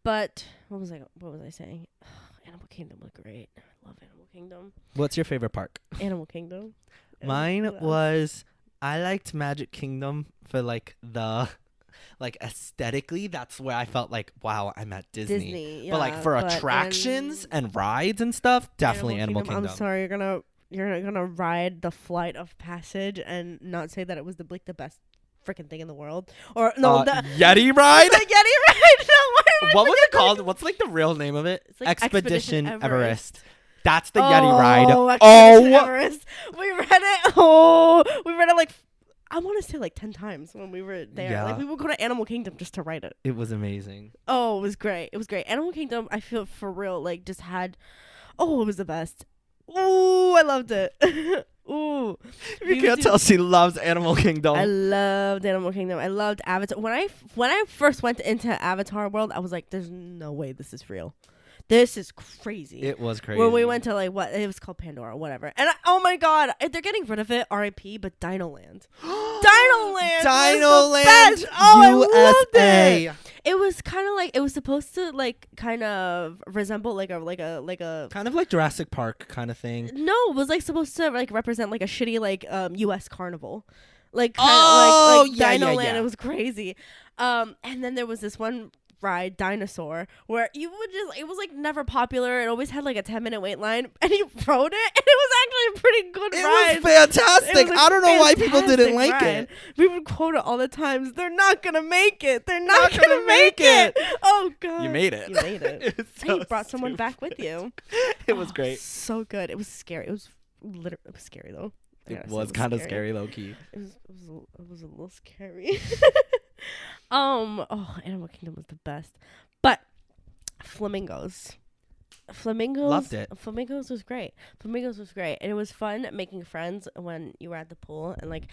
But what was I saying? Animal Kingdom was great. I love Animal Kingdom. What's your favorite park? Animal Kingdom. Mine What else? was I liked Magic Kingdom for like the like aesthetically. That's where I felt like, wow, I'm at Disney. Yeah, but like for attractions and rides and stuff, definitely Animal Kingdom. I'm sorry, you're gonna ride the Flight of Passage and not say that it was the best freaking thing in the world. Or no, the Yeti ride. the Yeti ride. No, why am I What was it forgetting? called? What's like the real name of it? It's like Expedition Expedition Everest. That's the Yeti ride. Expedition Everest. We read it like I want to say like 10 times when we were there. Yeah. Like we would go to Animal Kingdom just to ride it. It was amazing. Oh, it was great. It was great. Animal Kingdom, I feel for real, like just had, it was the best. Ooh, I loved it. Ooh. You can't tell she loves Animal Kingdom. I loved Animal Kingdom. I loved Avatar. When I first went into Avatar World, I was like, there's no way this is real. This is crazy. It was crazy. When we went to like what it was called Pandora, whatever. And oh my god, they're getting rid of it. R.I.P. But Dinoland, Dinoland, Dinoland, oh, USA. It was kind of like it was supposed to like kind of resemble like a kind of like Jurassic Park kind of thing. No, it was like supposed to like represent like a shitty like U.S. carnival, like kind of like Dinoland. Yeah. It was crazy. And then there was this one ride, Dinosaur, where you would just, it was like never popular. It always had like a 10-minute wait line, and he rode it, and it was actually a pretty good ride. It was fantastic. I don't know why people didn't like it. We would quote it all the times. They're not gonna make it. They're not gonna make it. Oh god, you made it. You made it. It so you brought someone back with you. It was great. So good. It was scary. It was literally, it was scary though. It was kind of scary, low key. It was a little scary. Animal Kingdom was the best, but Flamingos Loved it. Flamingos was great, and it was fun making friends when you were at the pool. And like,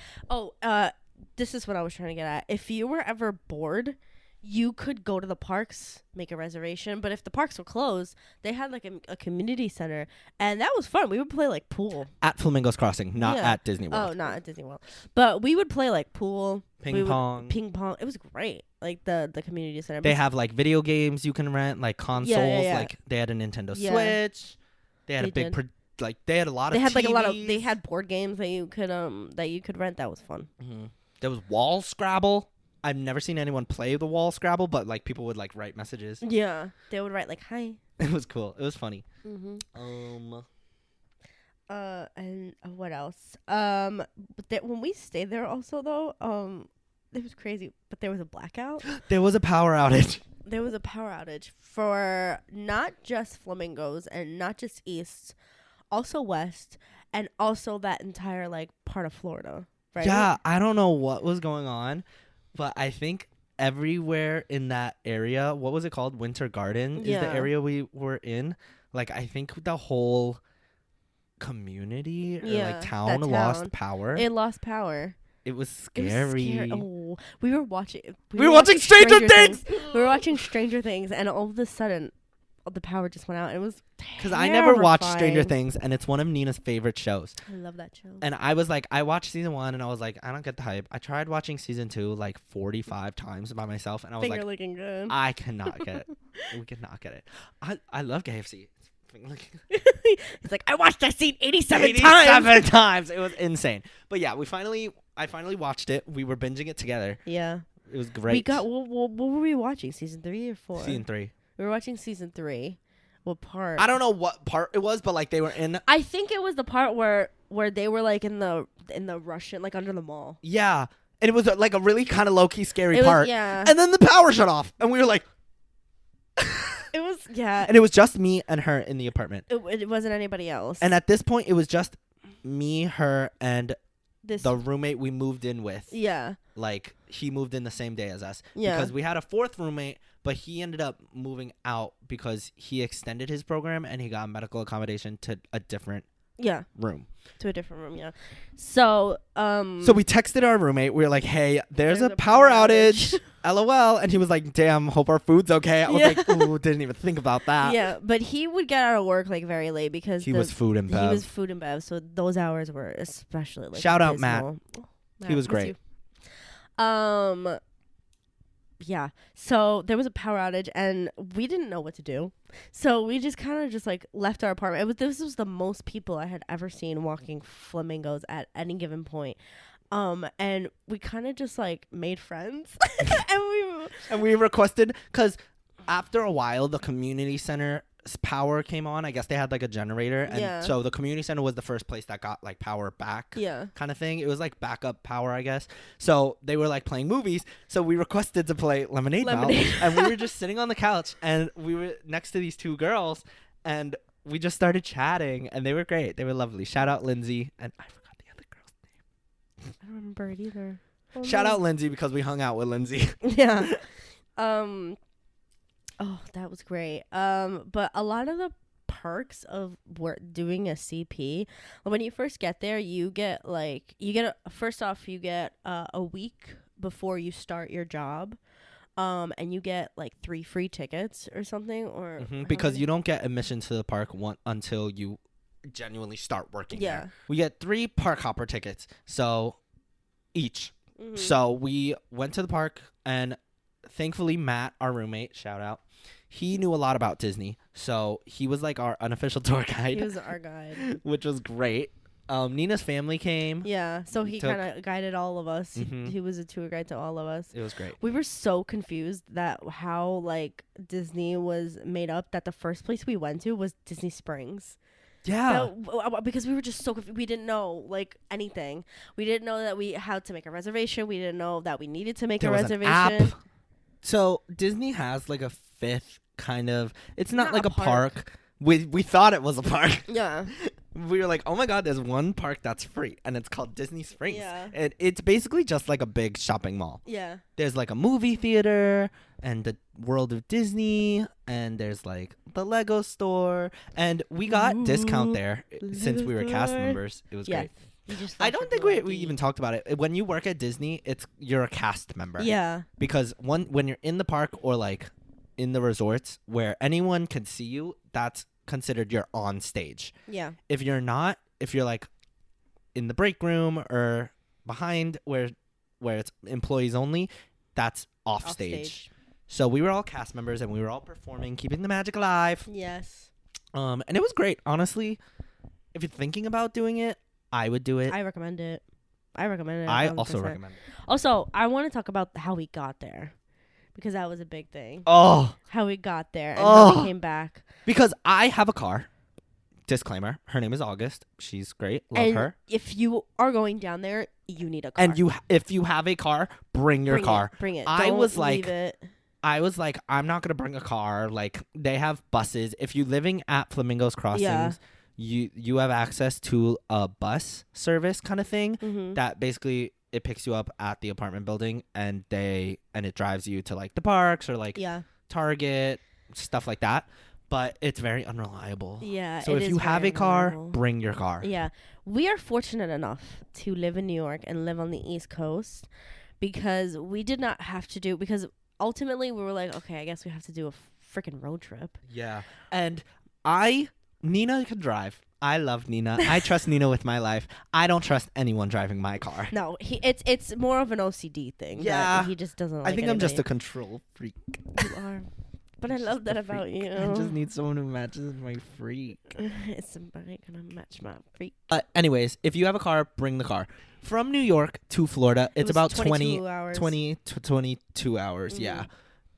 this is what I was trying to get at. If you were ever bored, you could go to the parks, make a reservation. But if the parks were closed, they had like a community center, and that was fun. We would play like pool At Flamingos Crossing, not at Disney World. Oh, not at Disney World. But we would play like pool, ping pong. It was great. Like the community center. They have like video games you can rent, like consoles. Yeah. Like they had a Nintendo Switch. They had they had a lot of. They had like TVs. a lot of. They had board games that you could rent. That was fun. Mm-hmm. There was Wall Scrabble. I've never seen anyone play the Wall Scrabble, but like people would like write messages. Yeah, they would write like hi. It was cool. It was funny. Mm-hmm. And what else? But when we stayed there, also though, it was crazy. But there was a blackout. There was a power outage. There was a power outage for not just Flamingos and not just East, also West, and also that entire like part of Florida. Right? Yeah, I don't know what was going on. But I think everywhere in that area, what was it called? Winter Garden is the area we were in. Like, I think the whole community or like town lost power. It lost power. It was scary. Oh, we were watching Stranger Things. We were watching Stranger Things, and all of a sudden, the power just went out. And it was because I never watched Stranger Things, and it's one of Nina's favorite shows. I love that show. And I was like, I watched season 1, and I was like, I don't get the hype. I tried watching season 2 like 45 times by myself, and I was like, looking good. I cannot get it. We cannot get it. I love KFC. It's like I watched that scene 87 times. It was insane. But yeah, I finally watched it. We were binging it together. Yeah, it was great. We got what were we watching? Season 3 or 4? Season 3. We were watching season 3. What part? I don't know what part it was, but like they were in. I think it was the part where they were like in the Russian, like under the mall. Yeah, and it was like a really kind of low key scary part. Yeah. And then the power shut off, and we were like. It was And it was just me and her in the apartment. It wasn't anybody else. And at this point, it was just me, her, and the roommate we moved in with. Yeah. Like he moved in the same day as us. Yeah. Because we had a fourth roommate, but he ended up moving out because he extended his program and he got medical accommodation to a different room. To a different room, yeah. So we texted our roommate. We were like, "Hey, there's a power outage." LOL. And he was like, "Damn, hope our food's okay." I was like, "Ooh, didn't even think about that." Yeah, but he would get out of work like very late because he was food and bev. So those hours were especially like shout out dismal. Matt. He was great. Yeah. So there was a power outage and we didn't know what to do. So we just kind of just like left our apartment. This was the most people I had ever seen walking flamingos at any given point. And we kind of just like made friends. and we requested, because after a while the community center's power came on. I guess they had like a generator, and so the community center was the first place that got like power back, kind of thing. It was like backup power, I guess. So they were like playing movies, so we requested to play Lemonade Mouth, and we were just sitting on the couch, and we were next to these two girls, and we just started chatting, and they were great. They were lovely. Shout out Lindsay, and I forgot the other girl's name. I don't remember it either. Shout out Lindsay, because we hung out with Lindsay. Yeah. Oh, that was great. But a lot of the perks of doing a CP, when you first get there, you get first off, you get a week before you start your job. And you get like 3 free tickets or something, or because you don't get admission to the park until you genuinely start working there. We get 3 park hopper tickets, so each. So we went to the park, and thankfully Matt, our roommate, shout out, he knew a lot about Disney, so he was like our unofficial tour guide. He was our guide, which was great. Nina's family came. Yeah, so he kind of guided all of us. He was a tour guide to all of us. It was great. We were so confused that how like Disney was made up, that the first place we went to was Disney Springs. Yeah. Because we were just so confused. We didn't know like anything. We didn't know that we had to make a reservation. We didn't know that we needed to make a reservation. An app. So Disney has like a 5th kind of, it's not like a park. We thought it was a park. Yeah. We were like, oh my God, there's one park that's free, and it's called Disney Springs. Yeah. And it's basically just like a big shopping mall. Yeah. There's like a movie theater and the World of Disney, and there's like the Lego store, and we got discount there since we were cast members. It was great. I don't think we even talked about it. When you work at Disney, you're a cast member. Yeah. Because when you're in the park or like in the resorts where anyone can see you, that's considered you're on stage. Yeah. If you're not, if you're like in the break room or behind where it's employees only, that's off stage. So we were all cast members, and we were all performing, keeping the magic alive. Yes. And it was great. Honestly, if you're thinking about doing it, I would do it. I recommend it. I also recommend it. Also, I want to talk about how we got there, because that was a big thing. Oh. How we got there and how we came back. Because I have a car. Disclaimer. Her name is August. She's great. Love her. If you are going down there, you need a car. And if you have a car, bring your car. Bring it. I Don't was leave it. I'm not going to bring a car. Like, they have buses. If you're living at Flamingos Crossings, you have access to a bus service kind of thing that basically it picks you up at the apartment building, and it drives you to like the parks or like Target, stuff like that. But it's very unreliable. Yeah. So if you have a car, bring your car. Yeah. We are fortunate enough to live in New York and live on the East Coast, because we did not have to do, because ultimately we were like, okay, I guess we have to do a freaking road trip. Yeah. And Nina can drive. I love Nina. I trust Nina with my life. I don't trust anyone driving my car. No, it's more of an OCD thing. Yeah. He just doesn't like I think anybody. I'm just a control freak. You are. But I love that about you. I just need someone who matches my freak. Is somebody gonna match my freak? Anyways, if you have a car, bring the car. From New York to Florida, it's about 20 to 22 hours. Yeah.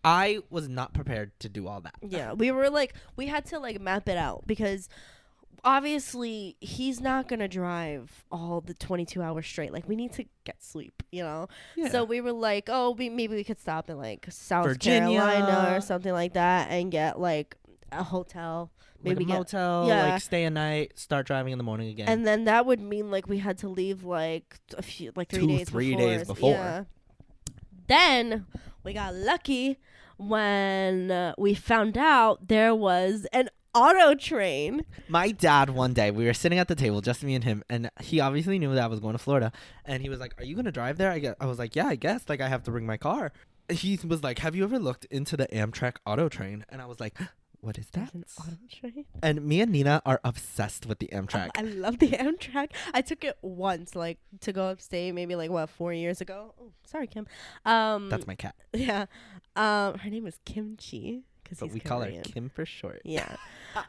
I was not prepared to do all that. Yeah. We had to like map it out, because obviously he's not gonna drive all the 22 hours straight. Like, we need to get sleep, you know. Yeah. So we were like, maybe we could stop in like South Carolina or something like that and get like a hotel, maybe like a motel, like stay a night, start driving in the morning again. And then that would mean like we had to leave like a few, like 3 days before. Yeah. Then we got lucky when we found out there was an auto train. My dad, one day, we were sitting at the table, just me and him, and he obviously knew that I was going to Florida, and he was like, are you going to drive there? I was like, yeah, I guess. Like, I have to bring my car. He was like, have you ever looked into the Amtrak auto train? And I was like, what is that? An auto train? And me and Nina are obsessed with the Amtrak. I love the Amtrak. I took it once, like, to go upstate, maybe like 4 years ago. Oh, sorry, Kim. That's my cat. Yeah. Her name is Kimchi. But we call her Kim for short. Yeah.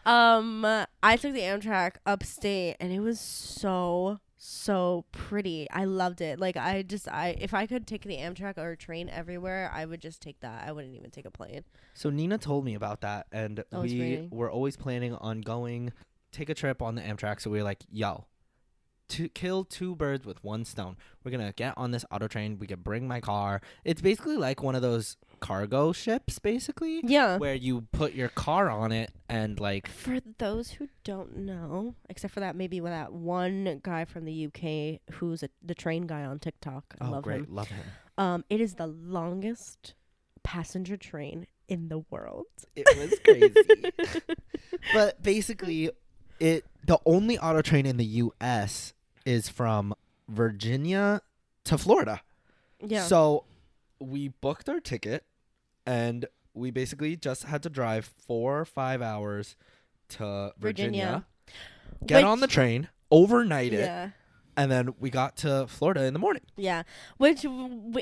I took the Amtrak upstate, and it was so pretty. I loved it. Like, if I could take the Amtrak or a train everywhere, I would just take that. I wouldn't even take a plane. So Nina told me about that, and we were always planning on take a trip on the Amtrak. So we were like, yo, to kill 2 birds with 1 stone. We're going to get on this auto train. We could bring my car. It's basically like one of those cargo ships, basically. Yeah. Where you put your car on it and like... For those who don't know, except for that maybe that one guy from the UK who's the train guy on TikTok. I love him. Love him. It is the longest passenger train in the world. It was crazy. But basically, the only auto train in the U.S. is from Virginia to Florida. Yeah. So we booked our ticket and we basically just had to drive 4 or 5 hours to Virginia. Get on the train, overnight it, and then we got to Florida in the morning. Yeah, which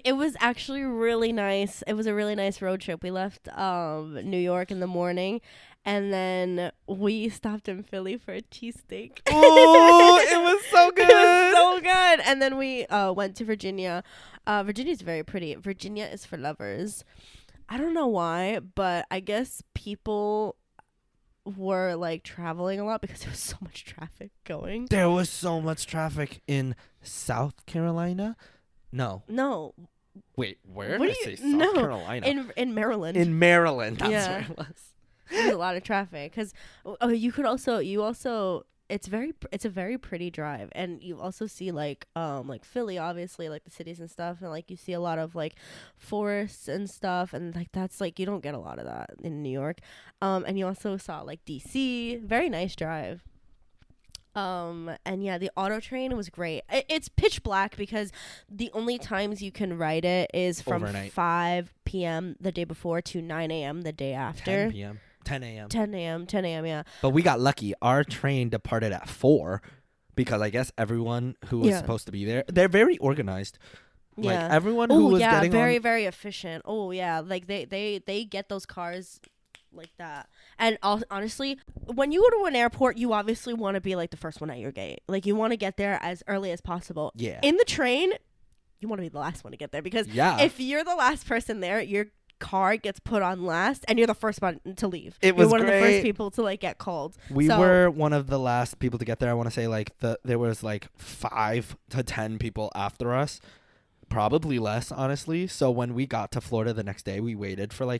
it was actually really nice. It was a really nice road trip. We left New York in the morning, and then we stopped in Philly for a cheesesteak. Oh, it was so good. It was so good. And then we went to Virginia. Virginia's very pretty. Virginia is for lovers. I don't know why, but I guess people were like traveling a lot because there was so much traffic going. There was so much traffic in South Carolina. No. Wait, where did I say South Carolina? In Maryland. In Maryland, that's where it was. There's a lot of traffic because it's a very pretty drive, and you also see like Philly, obviously, like the cities and stuff, and like you see a lot of like forests and stuff, and like that's like you don't get a lot of that in New York. And you also saw like DC. Very nice drive. And yeah, the auto train was great. It's pitch black because the only times you can ride it is from overnight. 5 p.m. the day before to 9 a.m. the day after. 10 p.m. 10 a.m. 10 a.m. Yeah. But we got lucky. Our train departed at 4 because I guess everyone who was supposed to be there, they're very organized. Yeah. Like everyone who was getting very, very efficient. Oh yeah. Like they get those cars like that. And honestly, when you go to an airport, you obviously want to be like the first one at your gate. Like you want to get there as early as possible. Yeah. In the train, you want to be the last one to get there because if you're the last person there, your car gets put on last and you're the first one to leave. It was one great. of the first people to like get called. We were one of the last people to get there. I want to say like there was like 5 to 10 people after us. Probably less, honestly. So when we got to Florida the next day, we waited for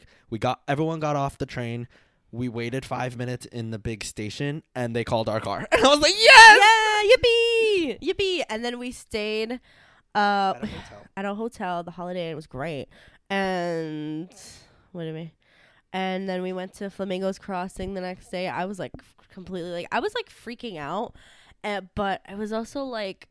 everyone got off the train. We waited 5 minutes in the big station and they called our car. And I was like, yes! Yeah, yippee! And then we stayed at a hotel. The Holiday Inn was great. And and then we went to Flamingos Crossing the next day. I was like completely I was like freaking out, but it was also like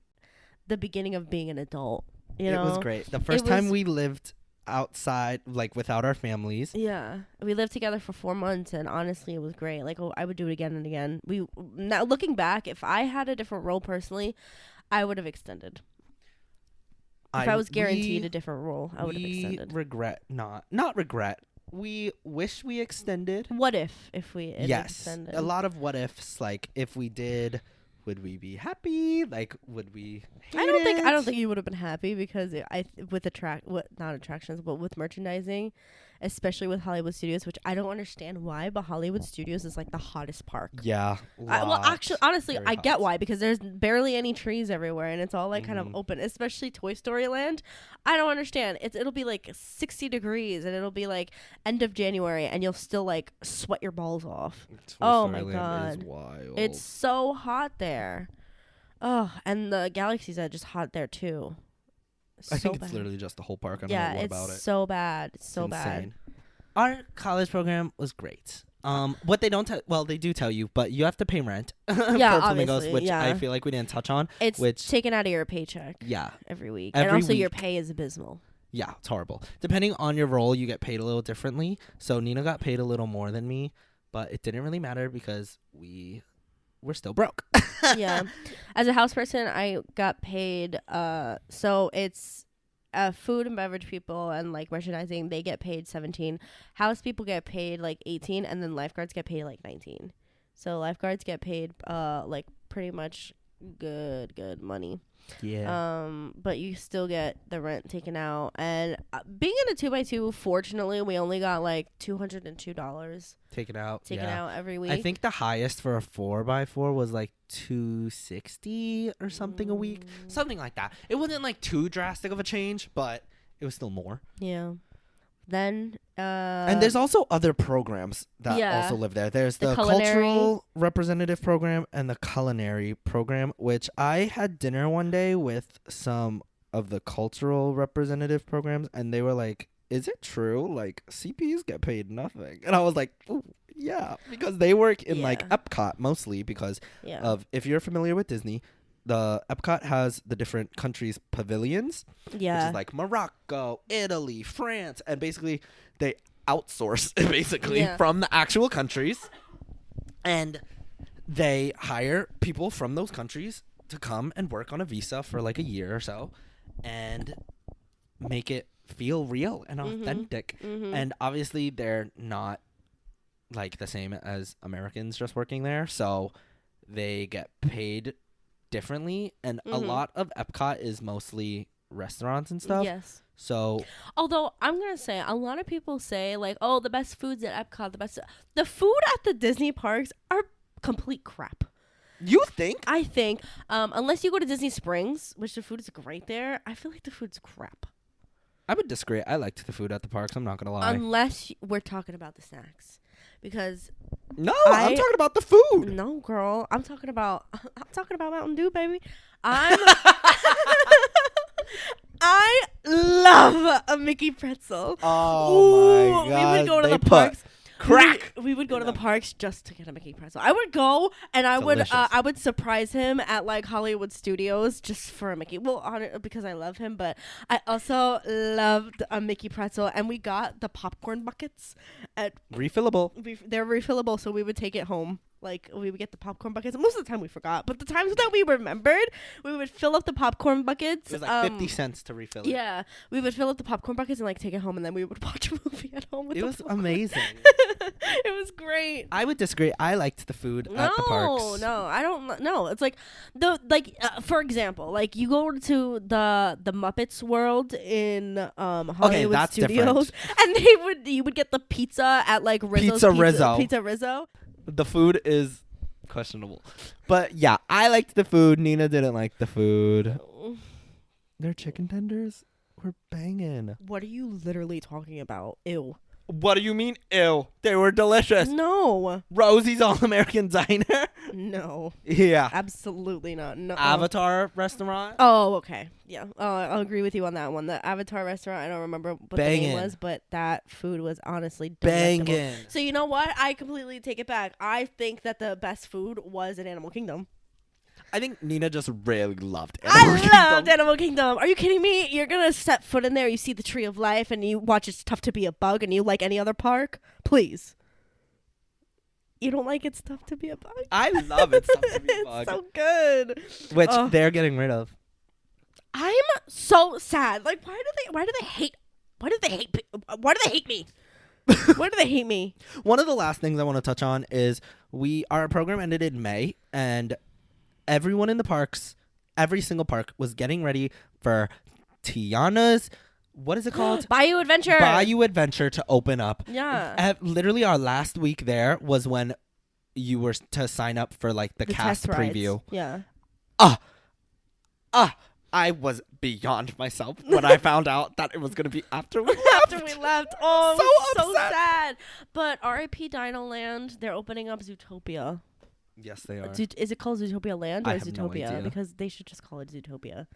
the beginning of being an adult. You know? It was great. The first time we lived outside, like without our families. Yeah, we lived together for 4 months, and honestly, it was great. Like, I would do it again and again. Now looking back, if I had a different role personally, I would have extended. If I was guaranteed a different role, I would have extended. Not regret. We wish we extended. What if we extended? A lot of what ifs. Like if we did, would we be happy? Like would we? I don't think you would have been happy because not attractions, but with merchandising, especially with Hollywood Studios, which I don't understand why, but Hollywood Studios is like the hottest park. Yeah. Actually, honestly, I get why, because there's barely any trees everywhere and it's all like kind of open, especially Toy Story Land. I don't understand. It'll be like 60 degrees and it'll be like end of January and you'll still like sweat your balls off. Oh my God. Is wild. It's so hot there. Oh, and the Galaxy's Edge is hot there too. I think it's literally just the whole park. I don't know what about it. Yeah, it's so bad. It's so insane. bad. Our college program was great. What they don't they do tell you, but you have to pay rent for Flamingos, which I feel like we didn't touch on. It's taken out of your paycheck. Yeah. Every week. And also your pay is abysmal. Yeah, it's horrible. Depending on your role, you get paid a little differently. So Nina got paid a little more than me, but it didn't really matter because we're still broke. Yeah. As a house person, I got paid. So it's food and beverage people and like merchandising, they get paid 17. House people get paid like 18, and then lifeguards get paid like 19. So lifeguards get paid like pretty much good money. Yeah. But you still get the rent taken out, and being in a 2x2, fortunately, we only got like $202 taken out every week. I think the highest for a 4x4 was like $260 or something a week, something like that. It wasn't like too drastic of a change, but it was still more. Yeah. Then and there's also other programs that also live there. There's the cultural representative program and the culinary program, which I had dinner one day with some of the cultural representative programs, and they were like, is it true, like CPs get paid nothing? And I was like, ooh, yeah, because they work in like Epcot mostly, because of, if you're familiar with Disney, the Epcot has the different countries' pavilions, which is like Morocco, Italy, France, and basically outsource basically from the actual countries, and they hire people from those countries to come and work on a visa for like a year or so and make it feel real and authentic. And obviously they're not like the same as Americans just working there, so they get paid differently, and a lot of Epcot is mostly restaurants and stuff. Yes. So, although I'm gonna say a lot of people say like, oh, the best foods at Epcot, the food at the Disney parks are complete crap. You think? I think, unless you go to Disney Springs, which the food is great there, I feel like the food's crap. I would disagree. I liked the food at the parks. I'm not gonna lie. Unless we're talking about the snacks, because no, I'm talking about the food. No, girl, I'm talking about Mountain Dew, baby. I love a Mickey pretzel. Oh my god! We would go to the parks. Crack. We would go to the parks just to get a Mickey pretzel. I would go and I would surprise him at like Hollywood Studios just for a Mickey. Well, because I love him, but I also loved a Mickey pretzel. And we got the popcorn buckets at refillable. They're refillable, so we would take it home. Like, we would get the popcorn buckets. Most of the time we forgot. But the times that we remembered, we would fill up the popcorn buckets. It was like 50 cents to refill it. Yeah. We would fill up the popcorn buckets and, like, take it home. And then we would watch a movie at home with it. It was amazing. It was great. I would disagree. I liked the food at the parks. No, I don't. No, it's like, for example, like, you go to the Muppets World in Hollywood Studios. Different. And you would get the pizza at, like, Rizzo's Pizza Rizzo. The food is questionable. But yeah, I liked the food. Nina didn't like the food. Their chicken tenders were banging. What are you literally talking about? Ew. What do you mean, ew? They were delicious. No. Rosie's All-American Diner? No. Yeah. Absolutely not. No. Avatar restaurant? Oh, okay. Yeah. I'll agree with you on that one. The Avatar restaurant, I don't remember what the name was, but that food was honestly banging. So you know what? I completely take it back. I think that the best food was in Animal Kingdom. I think Nina just really loved Animal Kingdom. I loved Animal Kingdom. Are you kidding me? You're going to step foot in there, you see the Tree of Life, and you watch It's Tough to Be a Bug, and you like any other park? Please. You don't like It's Tough to Be a Bug? I love It's Tough to Be a Bug. It's so good. Which they're getting rid of. I'm so sad. Like, why do they hate me? Why do they hate me? One of the last things I want to touch on is our program ended in May, and everyone in the parks, every single park, was getting ready for Tiana's, what is it called? Bayou Adventure to open up. Yeah. Literally our last week there was when you were to sign up for like the cast preview. Yeah. I was beyond myself when I found out that it was going to be after we left. Oh, so sad. But R.I.P. Dino Land, they're opening up Zootopia. Yes, they are. Is it called Zootopia Land or I have Zootopia? no idea. Because they should just call it Zootopia.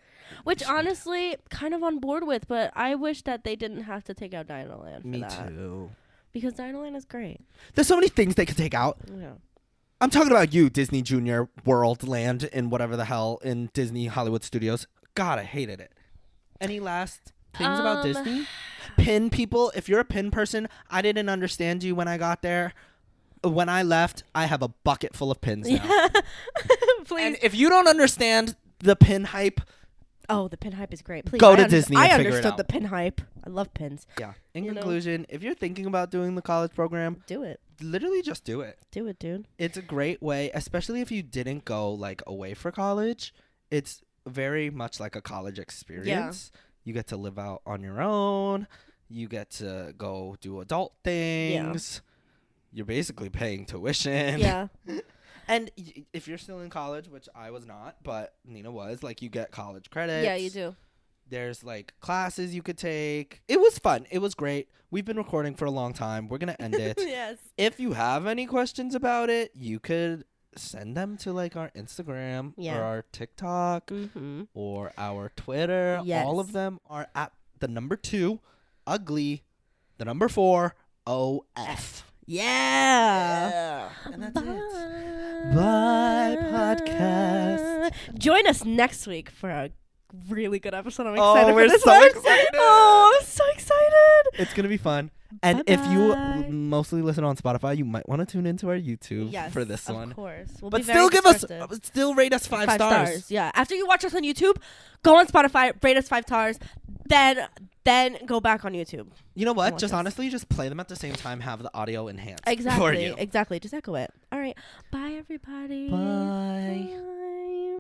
Which, honestly, kind of on board with, but I wish that they didn't have to take out Dino Land for that. Me too. Because Dino Land is great. There's so many things they could take out. Yeah. I'm talking about you, Disney Junior World Land in whatever the hell in Disney Hollywood Studios. God, I hated it. Any last things about Disney? Pin people. If you're a pin person, I didn't understand you when I got there. When I left, I have a bucket full of pins now. Yeah. Please. And if you don't understand the pin hype, the pin hype is great. Please go to Disney and I figure it understood out. the pin hype. I love pins. Yeah. In conclusion, if you're thinking about doing the college program, do it. Literally just do it. Do it, dude. It's a great way, especially if you didn't go like away for college. It's very much like a college experience. Yeah. You get to live out on your own. You get to go do adult things. Yeah. You're basically paying tuition. Yeah. And if you're still in college, which I was not, but Nina was, like, you get college credits. Yeah, you do. There's, like, classes you could take. It was fun. It was great. We've been recording for a long time. We're going to end it. Yes. If you have any questions about it, you could send them to, like, our Instagram or our TikTok or our Twitter. Yes. All of them are at the number 2, ugly, the number 4, OF. Yeah. And that's it. Bye, podcast. Join us next week for a really good episode. I'm excited for this so one. Excited. Oh, I'm so excited. It's going to be fun. And Bye-bye. if you mostly listen on Spotify, you might want to tune into our YouTube for this one. Of course. We'll But be very still descriptive. still rate us 5 stars. Yeah. After you watch us on YouTube, go on Spotify, rate us 5 stars, then go back on YouTube. You know what? Just honestly, just play them at the same time. Have the audio enhanced for Exactly. you. Exactly. Just echo it. All right. Bye, everybody. Bye. Bye.